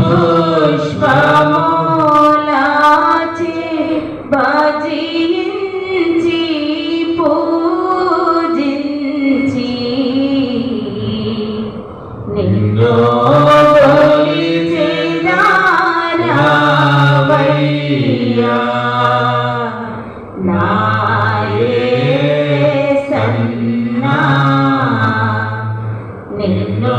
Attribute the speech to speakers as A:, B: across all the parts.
A: పుష్పములాచే భజించి పూజించి నిన్ను కొలిచెదారావయ్యా నా యేసన్నా నిన్ను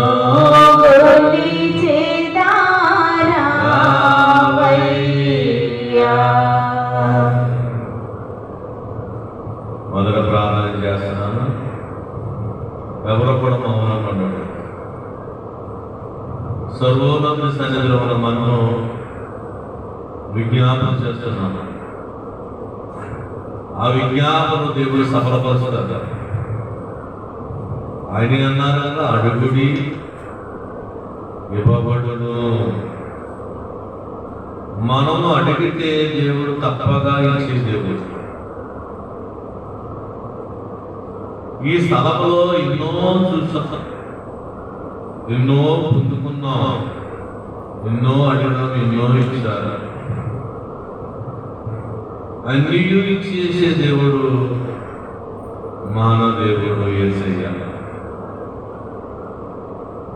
A: కొలిచెదారావయ్యా.
B: మొదట ప్రార్థన చేస్తున్నాను. ఎవరు కూడా మౌనం ఉండడు. సర్వోన్నత సన్నిధిలో ఉన్న మనము విజ్ఞాపన చేస్తున్నాము. ఆ విజ్ఞాపన దేవుడు సఫలపరుస్తాడు. ఆయన అన్నారు కదా, అడుగుడి ఇవ్వబడును. మనము అడిగితే దేవుడు తప్పగా ఇచ్చే దేవుడు. ఈ స్థలంలో ఎన్నో చూసాం, ఎన్నో పొందుకున్నాం, ఎన్నో అడిగినాం, ఎన్నో ఇచ్చారు. అన్నీ ఇచ్చేసే దేవుడు మానవ దేవుడు యేసయ్య.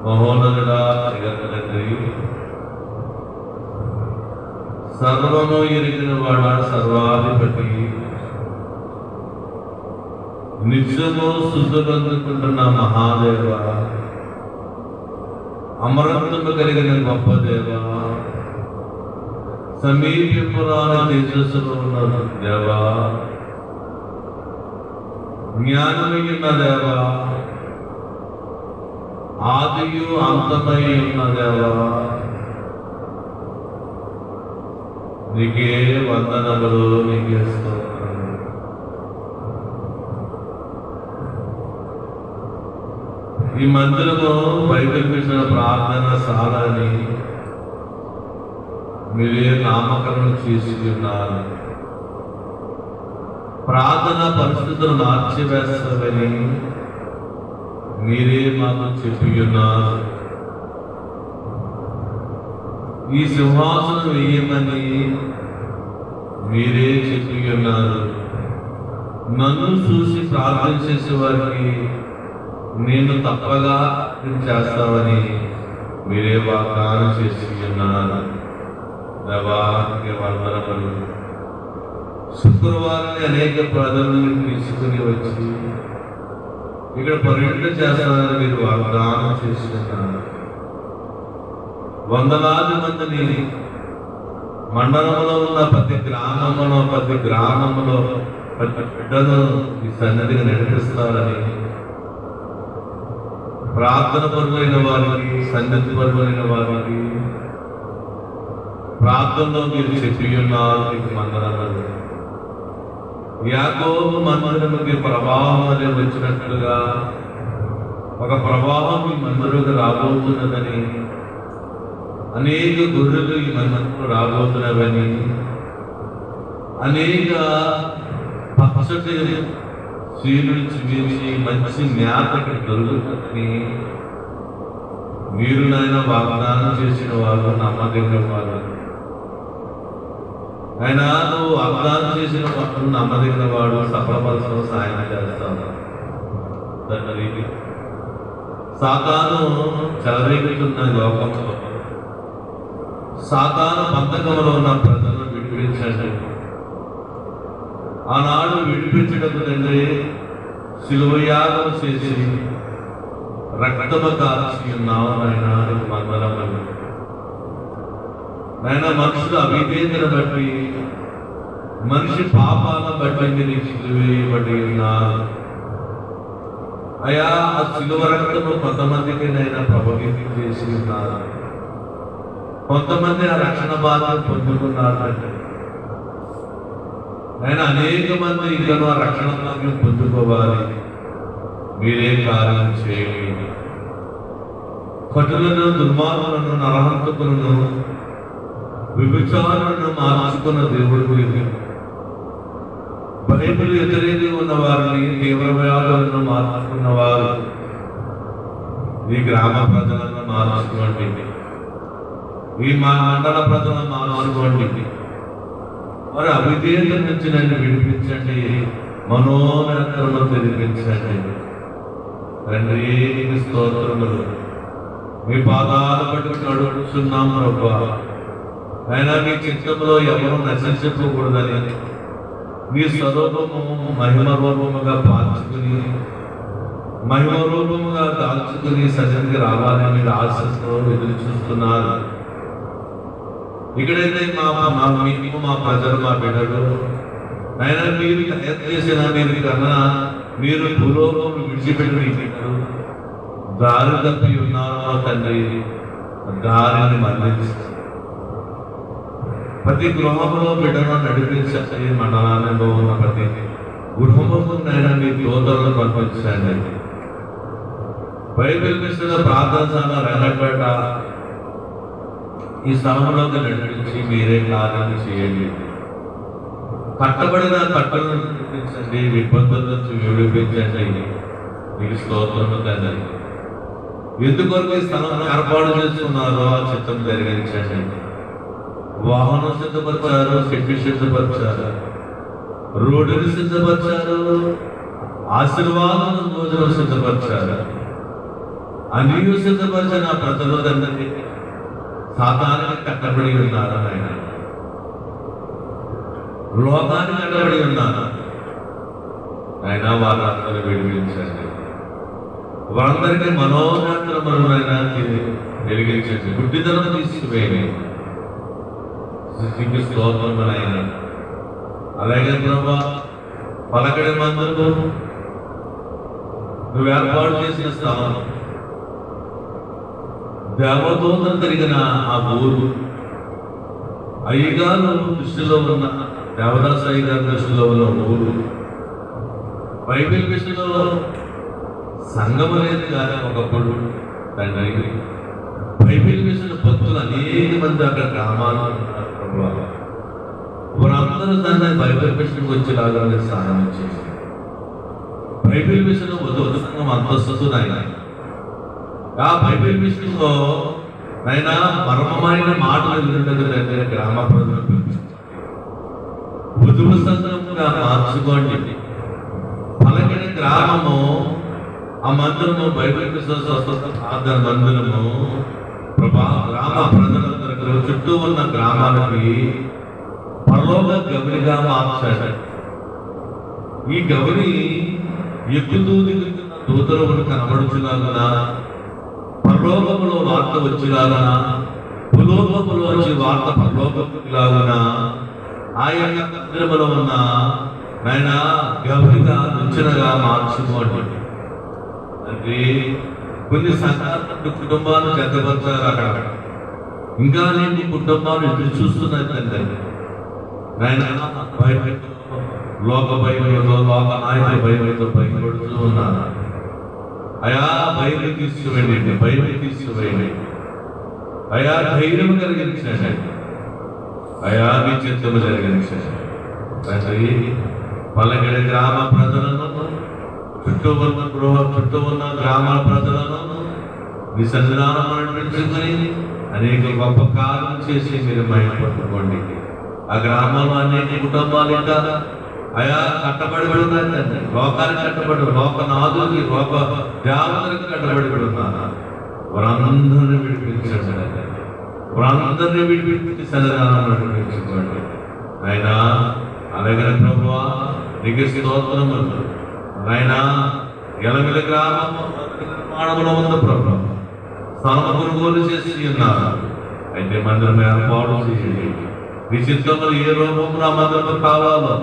B: మహోన్నతుడా, తండ్రి, సర్వము ఎరిగిన వాడా, సర్వాధిపతి, నిత్యము శుద్ధులందుకుంటున్న మహాదేవ, అమరత్వము కలిగిన గొప్ప దేవ, సమీపపురాణ తేజస్సులో ఉన్న దేవా, జ్ఞానమైన దేవా, ఆదియు అంతమై ఉన్న దేవా, నీకే వందనములు, నీకే స్తోత్రములు. ఈ మందిరము బయటపించిన ప్రార్థన సాలని మీరే నామకరణం చేసి ఉన్నారు. ప్రార్థన పరిస్థితులు మార్చివేస్తామని మీరే మాకు చెప్పి ఉన్నారు. ఈ సింహాసనం వేయమని మీరే చెప్పి ఉన్నారు. నన్ను చూసి ప్రార్థన చేసే వారికి నేను తప్పగా చేస్తామని మీరే వాగ్దానం చేసి ఉన్నారు. దేవానికి వందనములు. శుక్రవారం అనేక ప్రజలను తీసుకుని వచ్చి ఇక్కడ పర్యటన చేస్తానని మీరు వాగ్దానం చేస్తున్నారు. వందలాది మందిని మండలంలో ఉన్న ప్రతి గ్రామంలో ప్రతి బిడ్డను ఈ సన్నిధిని నడిపిస్తారని, ప్రార్థన పరులైన వారికి, సన్నిధి పరులైన వారికి ప్రార్థనలో మీరు చెప్పి ఉన్నారు. మీకు వందనాలు. యాకోబు మందిరముకి ప్రవాహం అనే వచ్చినట్లుగా ఒక ప్రవాహం ఈ మందిరకు రాబోతున్నదని, అనేక గొర్రెలు ఈ మందిరకు రాబోతున్నవని, అనేక పచ్చటి సీనులు చూపించి మంచి జ్ఞాపక దొరుకుతుందని మీరు నాయన వాగ్దానం చేసిన వారు, నమ్మదగిన వారు. ఆయన నువ్వు వాగ్దానం చేసిన వాడు, నమ్మదగిన వాడు, సఫలపరచడం సాయం చేస్తావు తండ్రి. సాతాను చెలరేగుతున్న లోకంలో, సాతాను బంధకంలో ఉన్న ప్రజలను విడిపించండి. ఆనాడు విడిపించడం తండ్రి శిలువయాగం చేసి రక్తము కార్చి ఉన్నావు నాయన. నీకు వందనములు నాయన. మనుషులు అవిధేయతను బట్టి, మనిషి పాపాలను బట్టి మీరు సిలువేయబడి ఉన్నారు అయా. ఆ సిలువ రక్తము కొంతమందికి నైనా ప్రభావితం చేసి ఉన్నారు. కొంతమంది ఆ రక్షణ బాధను పొందుకున్నారు అంటే ఆయన. అనేక మంది ఇంకనూ ఆ రక్షణ భాగ్యం పొందుకోవాలి. మీరే కార్యం చేయండి. కటులను, దుర్మార్గులను, నరహంతకులను, విభిచారులను మార్చుకున్న దేవుడు మీరు. బైబిల్ వ్యతిరేకంగా ఉన్న వారిని, తీవ్ర వ్యాధులను మార్చుకున్న వారు ఈ గ్రామ ప్రజలను మార్చుకోండి. ఈ మా మండల ప్రజల మార్చుకోండి, మరి అవిధేయత నుంచి నన్ను విడిపించండి, మనోనేత్రము తెరిపించండి. తండ్రి నీకు స్తోత్రములు, మీ పాదాలు పట్టుకుని అడుగుతున్నాం ప్రభువా. అయినా మీ చిత్తంలో ఎవరు నశించకూడదని మీ స్వరూపము మహిమ రూపముగా పాల్చుకుని మహిమ రూపముగా దాల్చుకుని సజనికి రావాలని మీరు ఆశతో ఎదురు చూస్తున్నారు. ఇక్కడైతే మీకు మా ప్రజలు, మా బిడ్డలు అయినా మీరు తయారు చేసిన మీరు కన్నా మీరు భూలోకములు విడిచిపెట్టి దారి తప్పి ఉన్నారో తండ్రి, దారిని మళ్ళిస్తారు. ప్రతి గృహంలో బిడ్డను నడిపించండి. మండలాలలో ఉన్న ప్రతి గృహమునైనా మీ దూతలను పంపించండి. బైబిల్ మిషన్ ప్రార్థనశాల రంగపేట ఈ స్థలంలోకి నడిపించి మీరే కార్యాలు చేయండి. కట్టబడిన కట్టలను నడిపించండి, ఇబ్బందుల నుంచి విడిపించండి. మీకు స్తోత్రము తండ్రి. ఎందుకొరకు ఈ స్థలం ఏర్పాటు చేస్తున్నారో ఆ చిత్తం జరిగించండి. వాహనం సిద్ధపరిచారు, చెట్టు సిద్ధపరిచారు, రోడ్డుని సిద్ధపరిచారు, ఆశీర్వాదం భోజనం సిద్ధపరిచారు. అన్నీ సిద్ధపరిచిన ప్రజలు తండ్రి సాతానికి కట్టబడి ఉన్నారు, ఆయన లోకానికి కట్టబడి ఉన్నారు. ఆయన వారందరూ విడిపించండి. వారందరికీ మనోనేత్రములైనా వెలిగించండి. గుడ్డితనం తీసుకువేయండి. స్తోత్రములైన అలాగే ప్రభా, పలకడి మందులు నువ్వు ఏర్పాటు చేసిన స్థలం, దేవదూతలు తిరిగిన ఆ ఊరు, అయ్యగారు దృష్టిలో ఉన్న దేవదాస అయ్యగారు దృష్టిలో ఉన్న ఊరు, బైబిల్ విషయంలో సంఘం అనేది కానీ ఒకప్పుడు తండ్రి బైబిల్ విషయంలో భక్తులు అనేక మంది అక్కడ గ్రామాలు ఉన్నారు. వారందరూ దాన్ని బైబిల్ విషయంకి వచ్చేలాగా సహాయం చేసి బైబిల్ విషయంలో వధువు సంఘం అంతస్తు నాయన. ఆ బైబిల్ విషయంలో ఆయన మర్మమైన మాటలు ఎదురుండదు. గ్రామ ప్రజలు వధువు సంఘంగా మార్చుకోండి. పలకని గ్రామము, ఆ మందిరము బైబిల్ ప్రార్థన మందిరము ప్రభా, గ్రామ ప్రజలందరూ చుట్టూ ఉన్న గ్రామాలకి పరలోక గవినిగా మార్చాడు. ఈ గవిని ఎక్కుతూ దిగుతున్న దూతలు కనబడుచులాగన, పరలోకములో వార్త వచ్చేలాగన, భూలోకములో వచ్చి వార్త పరలోకములాగన ఆయన మందిరములో ఉన్న ఆయన గవినిగా నుంచినగా మార్చుకోండి. అంటే కొన్ని సంఘాలు కుటుంబాలు చెత్తపరిచారు. అక్కడ ఇంకా నేను కుటుంబాలు ఎదురు చూస్తున్నాయి తండ్రి. ఆయన లోక భయంలో, లోక నాయకుల భయంతో భయపడుతూ ఉన్నారు. అయా భయం తీసుకువెళ్ళండి, భయం తీసుకువెళ్ళండి. అయా ధైర్యం కలిగించండి. అయా మీ చిత్తము జరిగించండి. తండ్రి పలకడి గ్రామ ప్రజలను, చుట్టూ ఉన్న గ్రామాల ప్రజలను మీ సన్నిధానం నడిపించుకుని అనేక గొప్ప కార్యం చేసి మీరు మైపట్టుకోండి. ఆ గ్రామంలో అనేక కుటుంబాలు ఇంకా అయా కట్టబడి ఉన్నాయండి. లోకానికి కట్టబడి, లోకనాథులకి, లోక దేవతలకు కట్టబడి ఉన్నారు. వారందరినీ విడిపించండి. వారందరినీ విడిపించి సన్నిధానం నడిపించుకోండి. ఆయన అలాగే ప్రభువా నీకు స్తోత్రములు. ఆయన ఎలమిల గ్రామము నిర్మాణంలో ఉంది ప్రభు, స్థలం కొనుగోలు చేసి ఉన్నారు. అయితే మందిరం ఏర్పాటు చేయండి. మీ చిత్తంలో ఏ రూపంలో ఆ మందిరం కావాలో,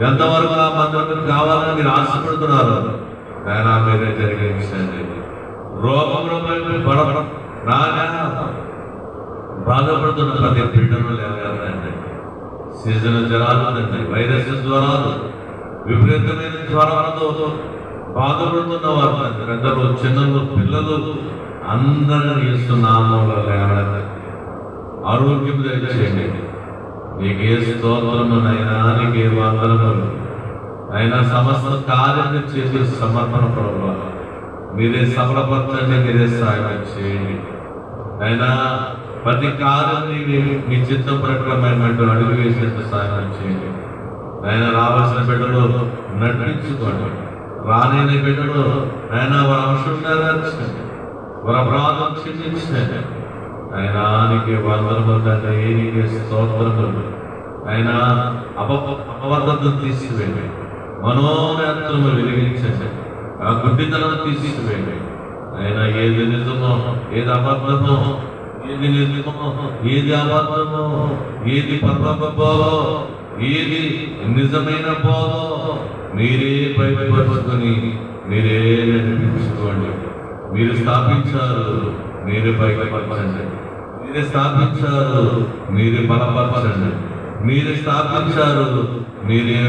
B: ఎంతవరకు ఆ మందిరం కావాలని మీరు ఆశపడుతున్నారు, ఆయన మీరే జరిగించండి. రూపంలో బాధపడుతున్న ప్రతి బిడ్డను లేదండి. సీజన్ జ్వరాలు తండ్రి, వైరస్ జ్వరాలు, విపరీతమైన జ్వరాలతో బాధపడుతున్న వారు తండ్రి, పెద్దలు, చిన్నలు, పిల్లలు అందరినీ ఇస్తున్నాము. ఆరోగ్యం దయచేయండి. నీకే స్తోత్రమునైనా, నీకే వందనములు అయినా. సమస్త కార్యం చేసే సమర్పణ ప్రభు మీరే సఫలపరచండి, మీరే సాయం చేయండి. అయినా ప్రతి కార్యాన్ని మీ చిత్తం ప్రకారమైనట్టు అడుగు వేసేందుకు సహాయం చేయండి. ఆయన రావాల్సిన బిడ్డలు నడిపించుకోండి. రాలేని బిడ్డలు ఆయన వారి అంశం నెరవేర్చండి, వారి అపరాధం క్షమించండి. ఆయన నీకు వందనములు తండ్రి, నీకు స్తోత్రములు. ఆయన అపవర్ధతను తీసివేయండి, మనోనేత్రము వెలిగించండి, ఆ గుడ్డితనం తీసివేయండి. ఆయన ఏది నిజమో, ఏది అబద్ధమో, ఏది నిజమో, ఏది అబద్ధమో, ఏది పరమబో, ఏది నిజమైన బోధో మీరే బయటపరుచుకొని మీరే నడిపించుకోండి. మీరు స్థాపించారు, మీరే బయటపరచండి. మీరే స్థాపించారు, మీరే బలపరచండి. మీరే స్థాపించారు, మీరే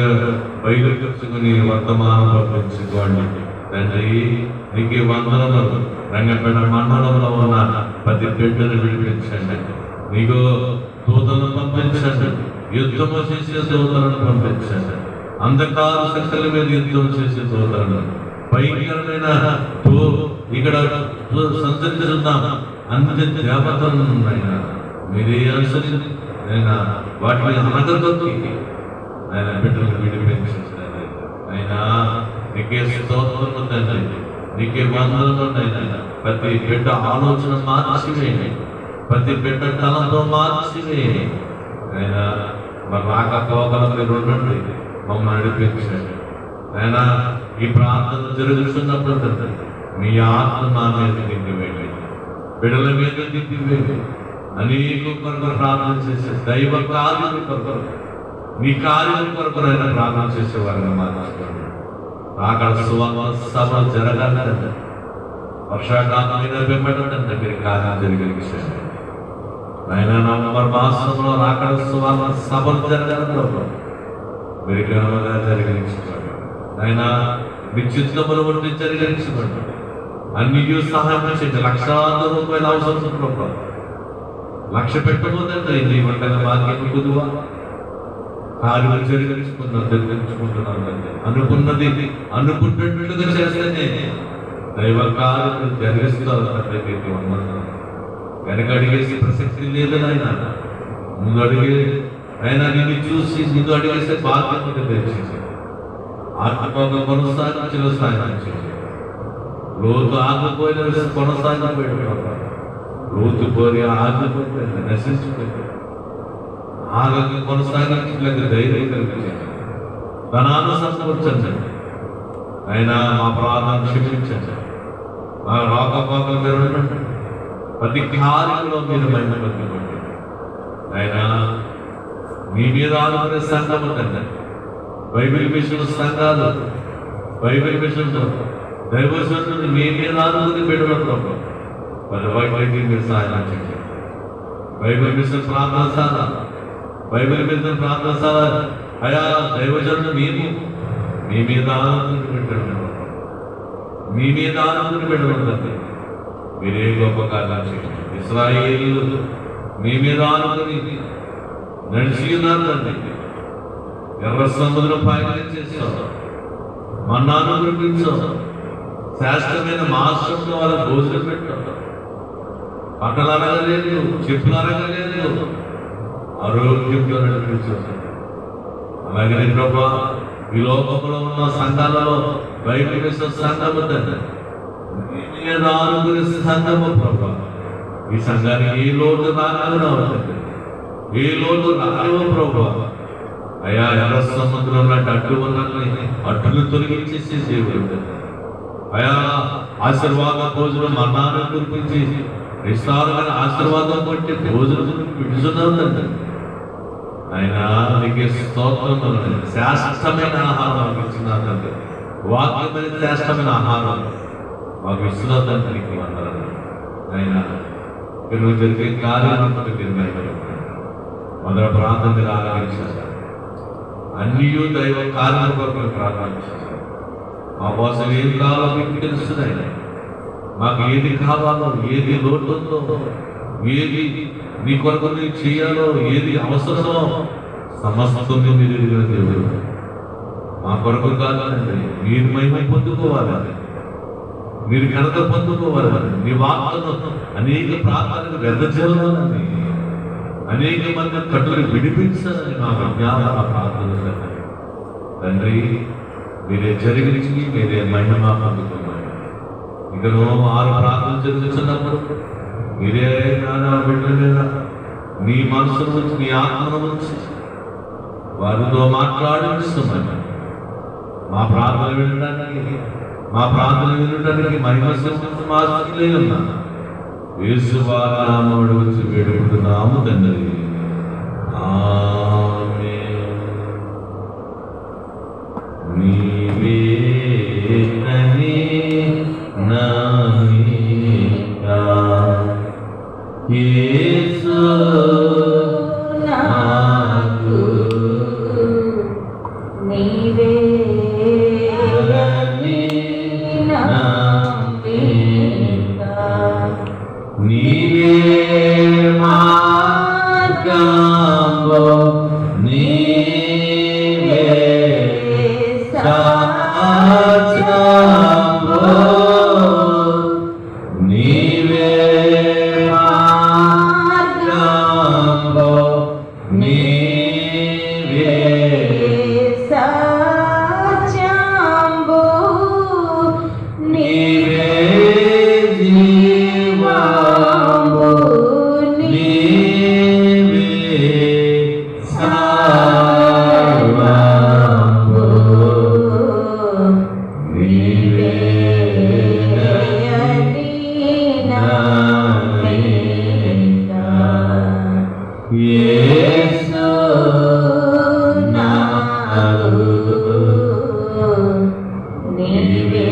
B: బయలుపరుచుకొని వర్తమానం పంపించుకోండి. తండ్రి నీకు వందనములు. రంగపేట మండలంలో ఉన్న ప్రతి బిడ్డను విడిపించండి. నీకు దూతలను పంపించండి, యుద్ధము చేసే దూతలను పంపించండి. అంధకార శక్తుల మీద యుద్ధం చేసే దూతలను, భయంకరమైన ఇక్కడ సంచరిస్తున్నాం అంత్య దేవతలను మీరే అనుసరించి వాటిని అనగదొక్కి ఆయన బిడ్డలను విడిపించండి. అయినా నీకే స్తోత్రము తండ్రి, నీకే వందనములు. ప్రతి బిడ్డ ఆలోచన మార్చివేయండి, ప్రతి బిడ్డ తలంతో మార్చివేయండి. ఆయన మరి రాకపోకల మీరు ఉండండి, మమ్మల్ని నడిపించండి. ఆయన ఈ ప్రార్థన జరుగుతున్నప్పుడు తండ్రి మీ ఆత్మ నా మీద దిద్దివేయండి, బిడ్డల మీద దిద్దివేయండి. అనేక కొరకు ప్రార్థన చేసే దైవ కార్యం కొరకు, మీ కార్యం కొరకు అయినా ప్రార్థన చేసేవారిని మార్చుకోండి. అక్కడ సభ జరగాలంటే వర్షాకాలం మీద వెంబడంటే మీరు కార్యం జరిగే విషయం. ఆయన నవంబర్ మాసంలో అక్కడ సభలు జరగాలంటే మీరు ఘనంగా జరిగించుకోండి. ఆయన మీ చిత్తములు ఉండి జరిగించుకోండి. అన్ని సహాయం చేయండి. లక్షలాది రూపాయలు అవసరం, లక్ష పెట్టబోదంటే నీ వంటల భాగ్యం కుదువా కార్యం జరిగించుకుంటున్నాను. అనుకున్నది అనుకుంటున్నట్టుగా చేస్తేనే దైవ కార్యం జరిగిస్తారు. వెనక అడిగేసి ప్రసక్తి లేదు ఆయన, ముందు అడిగే ఆయన నిన్ను చూసి ముందు అడిగేసే బాధ్యత తెచ్చేసి ఆత్మగా కొనసాగించిన సాగించి లోతు ఆగిపోయిన కొనసాగిపోయాడు. లోతు పోయి ఆగిపోయింది, నశించిపోయింది. ఆగగా కొనసాగించలేక ధైర్యం కల్పించండి, ధనాన్ని సమకూర్చండి. ఆయన మా ప్రార్థన క్షమించండి, మా రాకపోకలు మీరు ఉండండి, ప్రతి కార్యంలో మీరు మహిమ పొందుకోండి. ఆయన మీ మీద ఆనుకునే సంఘము తండ్రి, బైబిల్ మిషన్ సంఘాలు, బైబిల్ మిషన్ దైవజనులు మీ మీద ఆనుకుని పెట్టుకుంటున్నాం. మరి బైబిల్కి మీరు సహాయం చేయండి. బైబిల్ మిషన్ ప్రార్థనశాల, బైబిల్ మిషన్ ప్రార్థనశాల అయా దైవజనులు మేము మీ మీద ఆనుకుని పెట్టుకుంటున్నాం, మీ మీద ఆనుకుని పెట్టుకుంటుంది. మీరే గొప్ప కార్యాలు చేయండి. ఇశ్రాయేలు మీ మీద ఆనుకుని నడిచి ఉన్నారు తండ్రి. ఎర్ర సముద్రం పైన చేస్తాం, మన్నాను కురిపించాం, శాస్త్రమైన మాసంలో వాళ్ళ భోజనం పెట్టాం. బట్టలు అరగలేదు, చెప్పులు అరగలేదు, ఆరోగ్యంతో నడిపించాం. అలాగే ప్రభా ఈ లోకంలో ఉన్న సంఘాలలో బైబిల్ మిషన్ సంఘము తండ్రి, సంఘము ప్రభా, ఈ సంఘానికి ఏ లోటు రాకుండా ఉంటుంది, ఏ లోటు రాలేవో ప్రభా. అయా ఎర్ర సముద్రంలో అడ్డు ఉన్నట్లని అడ్డును తొలగించేసి దేవుడు. అయా ఆశీర్వాద భోజనం మన్నాను కురిపించి విస్తారమైన ఆశీర్వాదం బట్టి భోజనం విడుచున్నదండి. ఆయన నీకు స్తోత్రములు. శ్రేష్టమైన ఆహారం ఇచ్చినదండి, వాక్యమైన శ్రేష్టమైన ఆహారం మాకు ఇస్తున్నదండి. నీకు వందనాలు. ఆయన నువ్వు జరిగే కార్యాలను మొదటి ప్రాంతం మీరు ఆరాధించారు. అన్నీ దైవ కార్యాల కొరకు ప్రార్థించారు. మా కోసం ఏది కావాలో మీకు తెలుస్తున్నాయి. మాకు ఏది కావాలో, ఏది లోటు ఉందో, ఏది నీ కొరకు నీకు చేయాలో, ఏది అవసరమో సమస్తం మీరు ఎరిగిన దేవుడు. మా కొరకు కాదండి, మీరు మహిమ పొందుకోవాలి, మీరు ఘనత పొందుకోవాలి. నీ వార్తను అనేక ప్రాంతాలకు వెదజల్లాలని, అనేక మంది కట్టులు విడిపించాలని మా విజ్ఞాపన ప్రార్థన తండ్రి. తండ్రి మీరే జరిగించి మీరే మహిమ పొందుకున్నాయి. ఇకను 6 ప్రార్థన జరుగుతున్నప్పుడు మీరే నానా బిడ్డల మీద మీ మనసును వచ్చి మీ ఆత్మను వచ్చి వారితో మాట్లాడిస్తున్నాను. మా ప్రార్థన వినడానికి మహిమ సింహాసనలే ఉన్నాను. యేసు వారి నామమున వచ్చి వేడుకుంటున్నాము తండ్రి. ఆమేన్. నీవే నని నామికా యేసు నాకు
A: నీవే
B: నీవే మార్గము నీవే సత్యము నీవే మార్గము నీవే
A: సత్యంబు
B: నీవే జీవము నీవే సర్వము నీవే యేసు నాకు
A: నీవే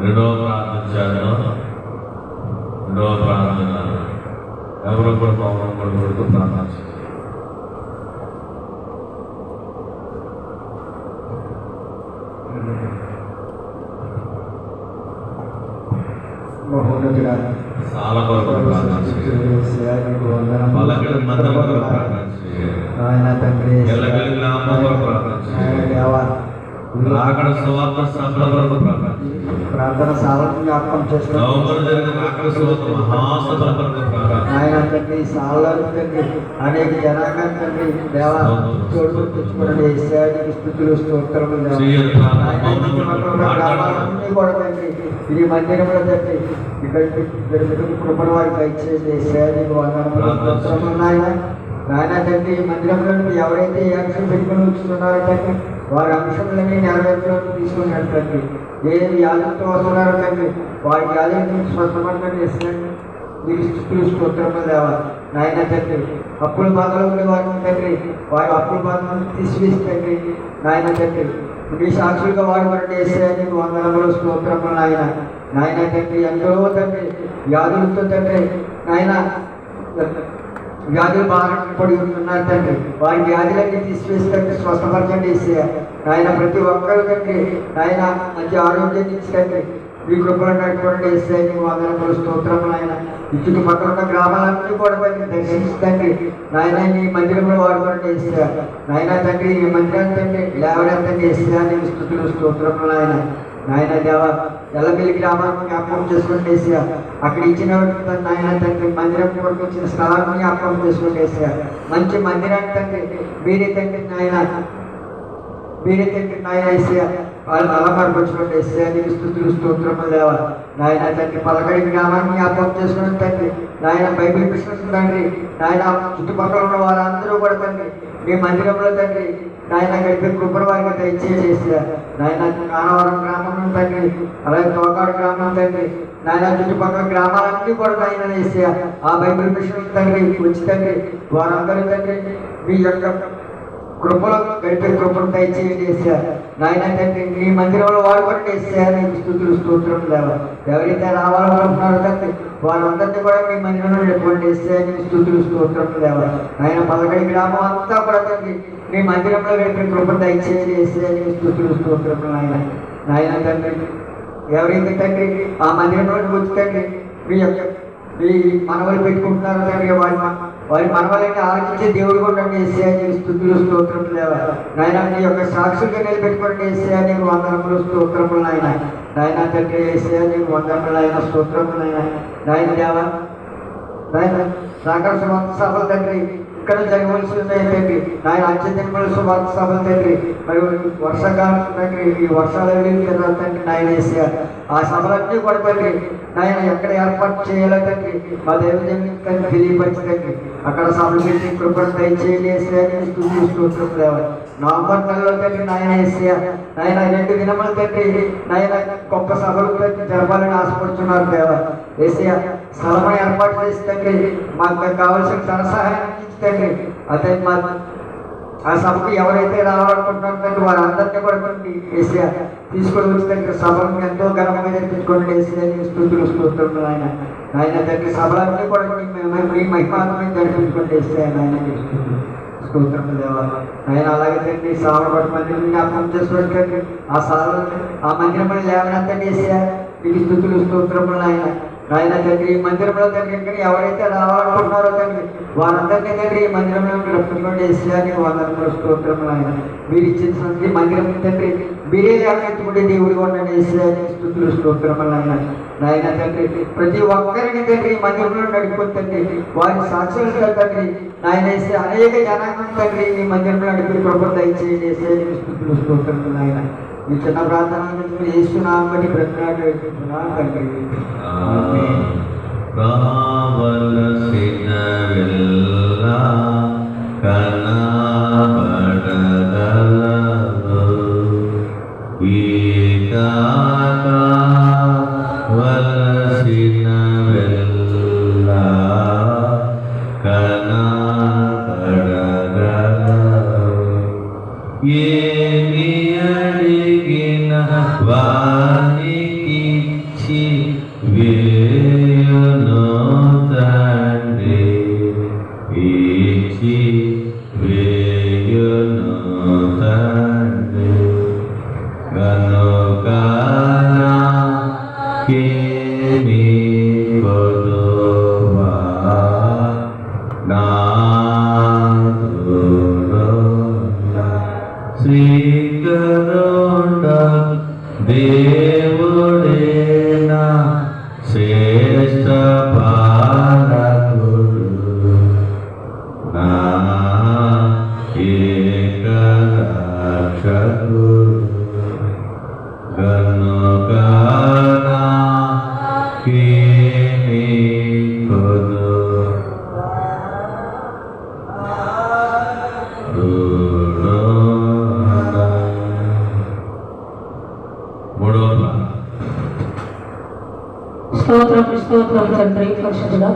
B: రెండవ ప్రార్థన చేద్దాం. రెండవ ప్రార్థన ఎవరు కూడా పవనం కొడుకు ప్రార్థన చేయాలి.
C: మహోన్నతుడా,
B: చాలా కొరకు ప్రార్థన చేయాలి. పలకడి మందల కొరకు ప్రార్థన చేయాలి.
C: నాయన తండ్రి,
B: ఎల్లగలి గ్రామం కొరకు ప్రార్థన
C: నాయన
B: చేయాలి.
C: దేవా,
B: రాకడ సువార్త సభల కొరకు ప్రార్థన చేయాలి.
C: ప్రార్థన సాలను జ్ఞాపకం చేసుకుని
B: నవంబర్ జరిగిన రాకడ సువార్త మహాసభల కొరకు ప్రార్థన చేయాలి.
C: నాయన తండ్రి, సాలను తండ్రి అనేక జనాంగం తండ్రి దేవా తోడు తెచ్చుకోండి. ఈశ్వరునికి స్థుతులు స్తోత్రములు దేవా.
B: చేయాలి ప్రార్థన.
C: నాయన తండ్రి, చుట్టుపక్కల గ్రామాలన్నీ కూడా తండ్రి ఈ మందిరంలో తండ్రి ఇక్కడికి కృపణ వారికి దయచేసి ఈశ్వరునికి వందనములు స్తోత్రములు నాయన. నాయన తండ్రి, ఈ మందిరంలో ఎవరైతే ఈ అంశం పెట్టుకుని వచ్చుతున్నారో తండ్రి వారి అంశములన్నీ నెరవేర్చడానికి తీసుకున్నాడు తండ్రి. ఏ వ్యాధులతో వస్తున్నారో తండ్రి వారి వ్యాధుల నుంచి స్వస్థపడతాను చేస్తున్నాడు. మీరు స్థుతులు స్తోత్రములు దేవా. నాయన తండ్రి, అప్పుల బాధలో ఉండే వారిని తండ్రి వారి అప్పుల బాధలను తీసివేసి నాయన తండ్రి మీ సాక్షులుగా వాడబడి వేసేయడానికి వందనములు స్తోత్రములు నాయన. నాయన తండ్రి, ఎంతో తండ్రి వ్యాధులతో తండ్రి నాయన వ్యాధులు బాగా పడి ఉంటున్నారు తండ్రి వారి వ్యాధులన్నీ తీసివేసి తండ్రి స్వస్థపరచండి వేసే నాయన. ప్రతి ఒక్కరు తండ్రి నాయన మంచి ఆరోగ్యం ఇచ్చి తండ్రి మీ కృపలో నడుపుకోండి వేసే వందనములు స్తోత్రములు నాయన. ఈ చుట్టుపక్కల ఉన్న గ్రామాలన్నీ కూడా తండ్రి దర్శించండి నాయన. ఈ మందిరంలో వాడుకోండి వేసే నాయన తండ్రి. ఈ మందిరాన్ని తండ్రి లేవడంతండి వేసే నీకు స్థుతులు స్తోత్రములు నాయన. నాయన దేవ ఎల్లబెల్లి గ్రామాన్ని జ్ఞాపకం చేసుకుని వేసా అక్కడ ఇచ్చిన నాయన తండ్రి మందిరం కొరకు వచ్చిన స్థలాన్ని జ్ఞాపకం చేసుకుని వేసా మంచి మందిరాన్ని తండ్రి మీరే తండ్రి నాయన వేసా వాళ్ళు అలమర్పరచుకోండి వేసా నీకు స్థుతులు స్తోత్రములు దేవ. నాయన తండ్రి పలకడి గ్రామాన్ని జ్ఞాపకం చేసుకుని తండ్రి నాయన బైబిల్ బిజినెస్ తండ్రి నాయన చుట్టుపక్కల ఉన్న వాళ్ళందరూ కూడా తండ్రి మీ మందిరంలో తండ్రి నాయన గడిపే కృపను వారికి దయచేసి నాయన కానవరం గ్రామం తండ్రి అలాగే తోకాడు గ్రామం తండ్రి నాయన చుట్టుపక్కల గ్రామాలన్నీ కూడా నాయన వేసి ఆ బైబిల్ మిషన్ తండ్రి వచ్చి తండ్రి వారందరూ తండ్రి మీ యొక్క కృపలో గడిపే కృపను దయచేయండి నాయన తండ్రి. మీ మందిరంలో వారు కూడా నీకు స్థుతులు స్తోత్రములు లేవ. ఎవరైతే రావాలనుకుంటున్నారో తండ్రి వారందరినీ కూడా మీ మందిరంలో ఎటువంటి నీకు స్థుతులు స్తోత్రములు లేవ. నాయన పలకడి గ్రామం అంతా కూడా తండ్రి మీ మందిరంలో గడిపే కృపను దయచేయండి నీకు స్థుతులు స్తోత్రములు నాయన. నాయన తండ్రి, ఎవరైతే తండ్రి ఆ మందిరంలో వచ్చి తండ్రి మీ యొక్క మీ మనవలు పెట్టుకుంటున్నారో తండ్రి వారి మనవలని ఆలోచించే దేవుడు కూడా ఏసయ్యా నీకు స్తుతులు స్తోత్రములు దేవా. నాయన నీ యొక్క సాక్షులుగా నిలబెట్టుకోండి ఏసయ్యా నీకు వందనములు స్తోత్రములు నాయన. నాయన తండ్రి ఏసయ్యా నీకు వందనములు ఆయన స్తోత్రములు నాయన దేవా. నాయన సాగర సువార్త సభలు తండ్రి ఇక్కడ జరగవలసి ఉన్నాయి తండ్రి. నాయన అత్యధికమైన సువార్త సభలు తండ్రి. మరి వర్షాకాలం తండ్రి ఈ వర్షాలు తండ్రి నాయన ఏసయ్యా ఆ సభలన్నీ కూడా తండ్రి నాయన ఎక్కడ ఏర్పాటు చేయాలో తండ్రి మా దేవుని తెలియపరచండి. అక్కడ సభలు పెట్టి కృపను దయచేయాలి ఏసయ్యా నేను స్తుతులు స్తోత్రములు దేవా. నవంబర్ నెలలో తండ్రి నాయన ఏసయ్యా నాయన 2 దినములు తండ్రి నాయన గొప్ప సభలు తండ్రి జరపాలని ఆశపడుతున్నారు దేవా. ఏసయ్యా స్థలమని ఏర్పాటు చేసి తండ్రి మాకు కావాల్సిన ధన సహాయం తండ్రి అదే మా ఆ సభకు ఎవరైతే రావాలనుకుంటున్నారో తండ్రి వారందరినీ కూడా ఏసయ్యా తీసుకొని వచ్చి తండ్రి సభలను ఎంతో ఘనంగా జరిపించుకోండి ఏసయ్యా నీ స్తుతులు స్తోత్రములు నాయన. నాయన తండ్రి సభలన్నీ కూడా మీ మహిమాత్మని జరిపించుకోండి ఏసయ్యా నాయన స్తోత్రములు దేవా. ఆయన అలాగే తండ్రి శ్రావణ మందిరం జ్ఞాపకం చేసుకోండి. ఆ సాధన ఆ మందిరమని లేవనెత్తండి ఏసయ్యా నీకు స్తుతులు స్తోత్రములు నాయన. నాయన తండ్రి ఈ మందిరంలో తండ్రి ఇంకా ఎవరైతే రావాలనుకుంటున్నారో తండ్రి వారందరినీ తండ్రి ఈ మందిరంలో రప్పించుకోండి ఏసయ్యా నీకు వందనములు స్తోత్రములు నాయన. మీరు ఇచ్చిన ఈ మందిరం తండ్రి మీరే లేవనెత్తుకుంటే దేవుడిగా ఉండండి ఏసయ్యా నీకు స్తుతులు స్తోత్రములు నాయన. నాయన తండ్రి ప్రతి ఒక్కరిని తండ్రి ఈ మందిరంలో నడుపుకొని తండ్రి వారి సాక్షులుగా తండ్రి నాయన వేస్తే అనేక జనాంగం తండ్రి ఈ మందిరంలో నడిపి ప్రభుత్వం దయచేయండి ఏసయ్యా నీకు స్తుతులు స్తోత్రములు నాయన. ఈ చిన్న ప్రార్థన యేసునామమున బట్టి బ్రతిమాలుకుంటున్నాను తండ్రి. ఆమేన్.
B: రావలసిన వేళ కనబడగలవు వలసిన వేళ కనబడగలవు ఏమి అడిగిన వానికిచ్చి వేయును తండ్రి ఇచ్చి వేయును తండ్రి కనుక నాకేమి కొదువా నా శ్రీకరుణ దేవుడేనా శ్రేష్ఠ పాలకుడు నా ఏకరక్షకుడు కనుక నాకేమి
D: స్తోత్రం తండ్రి పరిశుద్ధుడా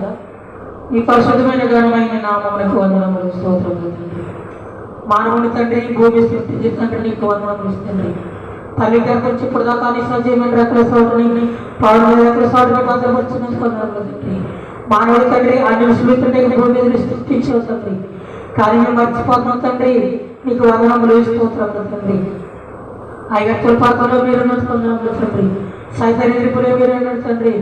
D: ఈ పరిశుద్ధమైన ఘనమైన నామమునకు వందనములు స్తోత్రములు తండ్రి. మానవుని తండ్రి భూమి సృష్టించి తండ్రి నీకు వందనములు తండ్రి. తల్లి గర్భించి ఇప్పుడు దాకా నీ సజీవమైన రెక్కల సోదరుని పాడు రెక్కల సోదరుని భద్రపరిచిన వందనములు తండ్రి. మానవుడి తండ్రి అన్ని విశ్వస్తుంటే భూమి మీద సృష్టించావు తండ్రి. కానీ మేము మర్చిపోతున్నాం తండ్రి నీకు వందనములు స్తోత్రములు తండ్రి. ఐగత్తుల పాత్రలో మీరు వందనములు తండ్రి. సైతాన్ని ఎదుర్కొనే మీరు తండ్రి.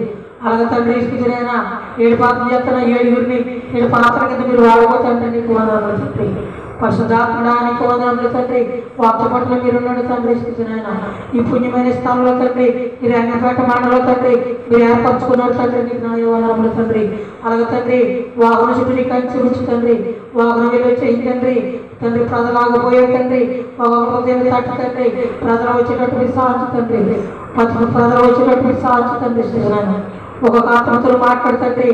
D: అలాగే తండ్రి స్థితినైనా 7 పాత్రలు చేస్తున్న 7గురిని 7 పాత్ర కింద మీరు వాడబోతుంటే నీకు వందనములు తండ్రి. పరిశుద్ధాత్మడా నీకు వందనములు తండ్రి. వాక్య పట్ల మీరున్నాడు తండ్రి స్థితినైనా ఈ పుణ్యమైన స్థలంలో తండ్రి ఈ రంగపేట మండలంలో తండ్రి మీరు ఏర్పరచుకున్నారు తండ్రి నీకు నా వందనములు తండ్రి. అలాగే తండ్రి వాహన చుట్టూ నీకు కంచి ఉంచి తండ్రి వాహన విలువ చేయి తండ్రి. తండ్రి ప్రజలు ఆగబోయే తండ్రి ఉదయం తట్టు తండ్రి ప్రజలు వచ్చేటట్టు మీరు సాధించు తండ్రి. ప్రజలు వచ్చేటట్టు మీరు సాధించు తండ్రి స్థితినైనా ఒక్కొక్క ఆత్మతో మాట్లాడుతండ్రి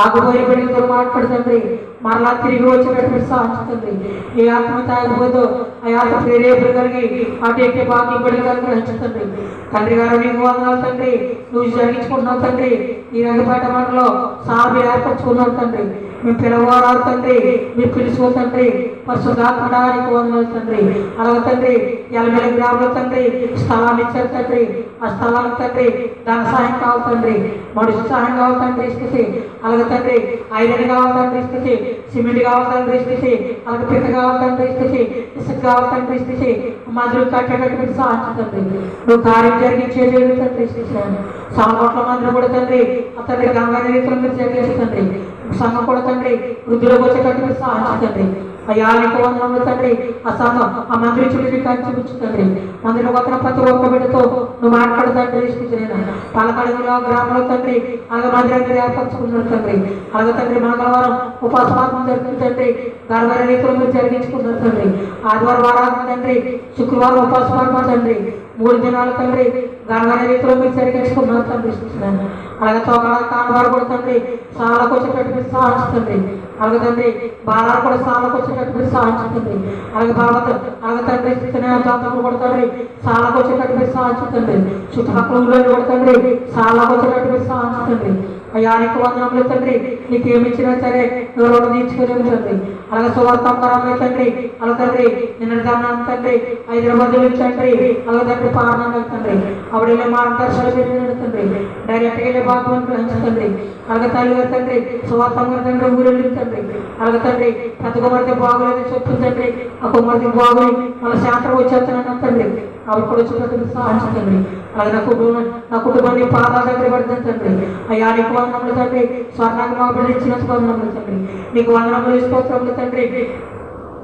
D: ఆగుబోయే బిడ్డలతో మాట్లాడుతండ్రి మరలా తిరిగి వచ్చేటట్టు సాధించుతుంది. ఏ ఆత్మ తాగిపోదో ఆ ఆత్మ ప్రేరేపులు కలిగి అటు ఎక్కే బాకీ బిడ్డలు కలిగి గ్రహించుతుంది. తండ్రి గారు నీకు వందనాలు తండ్రి. నువ్వు జరిగించుకున్నావు తండ్రి. ఈ రంగపేట మండలో సార్ మీరు ఏర్పరచుకున్నావు తండ్రి. మేము పిలవరాలు తండ్రి మీరు పిలుచుకో తండ్రి. పరిశుద్ధాత్మడానికి వందనాలు తండ్రి. అలాగే తండ్రి ఎలమెల గ్రామంలో తండ్రి స్థలాన్ని ఇచ్చారు తండ్రి. ఆ స్థలానికి తండ్రి ధన సహాయం కావాలి తండ్రి. మనుషు సహాయం కావాలి తండ్రి స్థితి. అలాగే తండ్రి ఐరన్ కావాలి తండ్రి స్థితి. సిమెంట్ కావాలి తండ్రి స్థితి. అలాగే పిక్క కావాలి తండ్రి స్థితి. ఇసుక కావాలి తండ్రి స్థితి. మధురు కట్టేటట్టు మీరు సహాయం తండ్రి. నువ్వు కార్యం జరిగించేది తండ్రి స్థితి. సామకోట్ల మందిని కూడా తండ్రి ఆ తండ్రి గంగా రీతిలో మీరు జరిగించు తండ్రి. సంఘం కూడా తండ్రి వృద్ధులకు వచ్చేటట్టు మీరు సహాయించు తండ్రి. అయ్యా నీకు వందనములు తండ్రి. ఆ సంఘం ఆ మందిరి చుట్టూ కంచి తండ్రి. మందిలో వస్తున్న ప్రతి ఒక్క బిడ్డతో నువ్వు మాట్లాడు తండ్రి. స్థితినైనా పాలకడలో గ్రామంలో తండ్రి అలాగే మందిరాన్ని ఏర్పరచుకున్నారు తండ్రి. అలాగే తండ్రి మంగళవారం ఉపాసమాత్మ జరుగుతుంది తండ్రి. గర్భర రీతిలో మీరు జరిగించుకున్నారు తండ్రి. ఆదివారం ఆరాధన తండ్రి. శుక్రవారం ఉపాసమాత్మ తండ్రి. 3 దినాలు తండ్రి గర్భర రీతిలో మీరు జరిగించుకున్నారు తండ్రి. స్థితినైనా అలాగే తోకడ కానువారు కూడా తండ్రి సాలకు వచ్చేటట్టు మీరు సహాయించండి. అలాగే తండ్రి బాలాలు కూడా సాలకు వచ్చేటట్టు మీరు సహాయించండి. అలాగే అలాగే తండ్రి జాతకులు కూడా తండ్రి సాలకు వచ్చేటట్టు మీరు సహాయించండి. చుట్టుపక్కల ఊళ్ళో కూడా తండ్రి సాలకు వచ్చేటట్టు మీరు సహాయించండి. అయ్యా నీకు వందనములు తండ్రి. నీకు ఏమి ఇచ్చినా సరే ఎవరు తీర్చుకునే తండ్రి. అలాగే సువార్తమై తండ్రి అలాగే తండ్రి నిన్న దాన్ని తండ్రి హైదరాబాద్ తండ్రి అలాగే తండ్రి పాలన తండ్రి ఆవిడ మార్గదర్శనం తండ్రి డైరెక్ట్గా వెళ్ళే భాగం తండ్రి. అలాగే తల్లి గారు తండ్రి సువార్తమ్మ తండ్రి ఊరెళ్ళి తండ్రి. అలాగే తండ్రి ప్రతి కుమార్తె బాగోలేదు చెప్తుంది తండ్రి. ఆ కుమార్తె బాగోయి మళ్ళీ శాస్త్రం వచ్చేస్తానన్న తండ్రి. ఆవిడ కూడా వచ్చేటట్టు సహాయించండి. అలాగే నా కుటుంబాన్ని పాదాల దగ్గర పడుతుంది తండ్రి. అయ్యా నీకు వందనములు తండ్రి. స్వర్ణాన్ని మా బిడ్డ ఇచ్చినందుకు వందనములు తండ్రి. నీకు వందనములు స్తోత్రములు తండ్రి.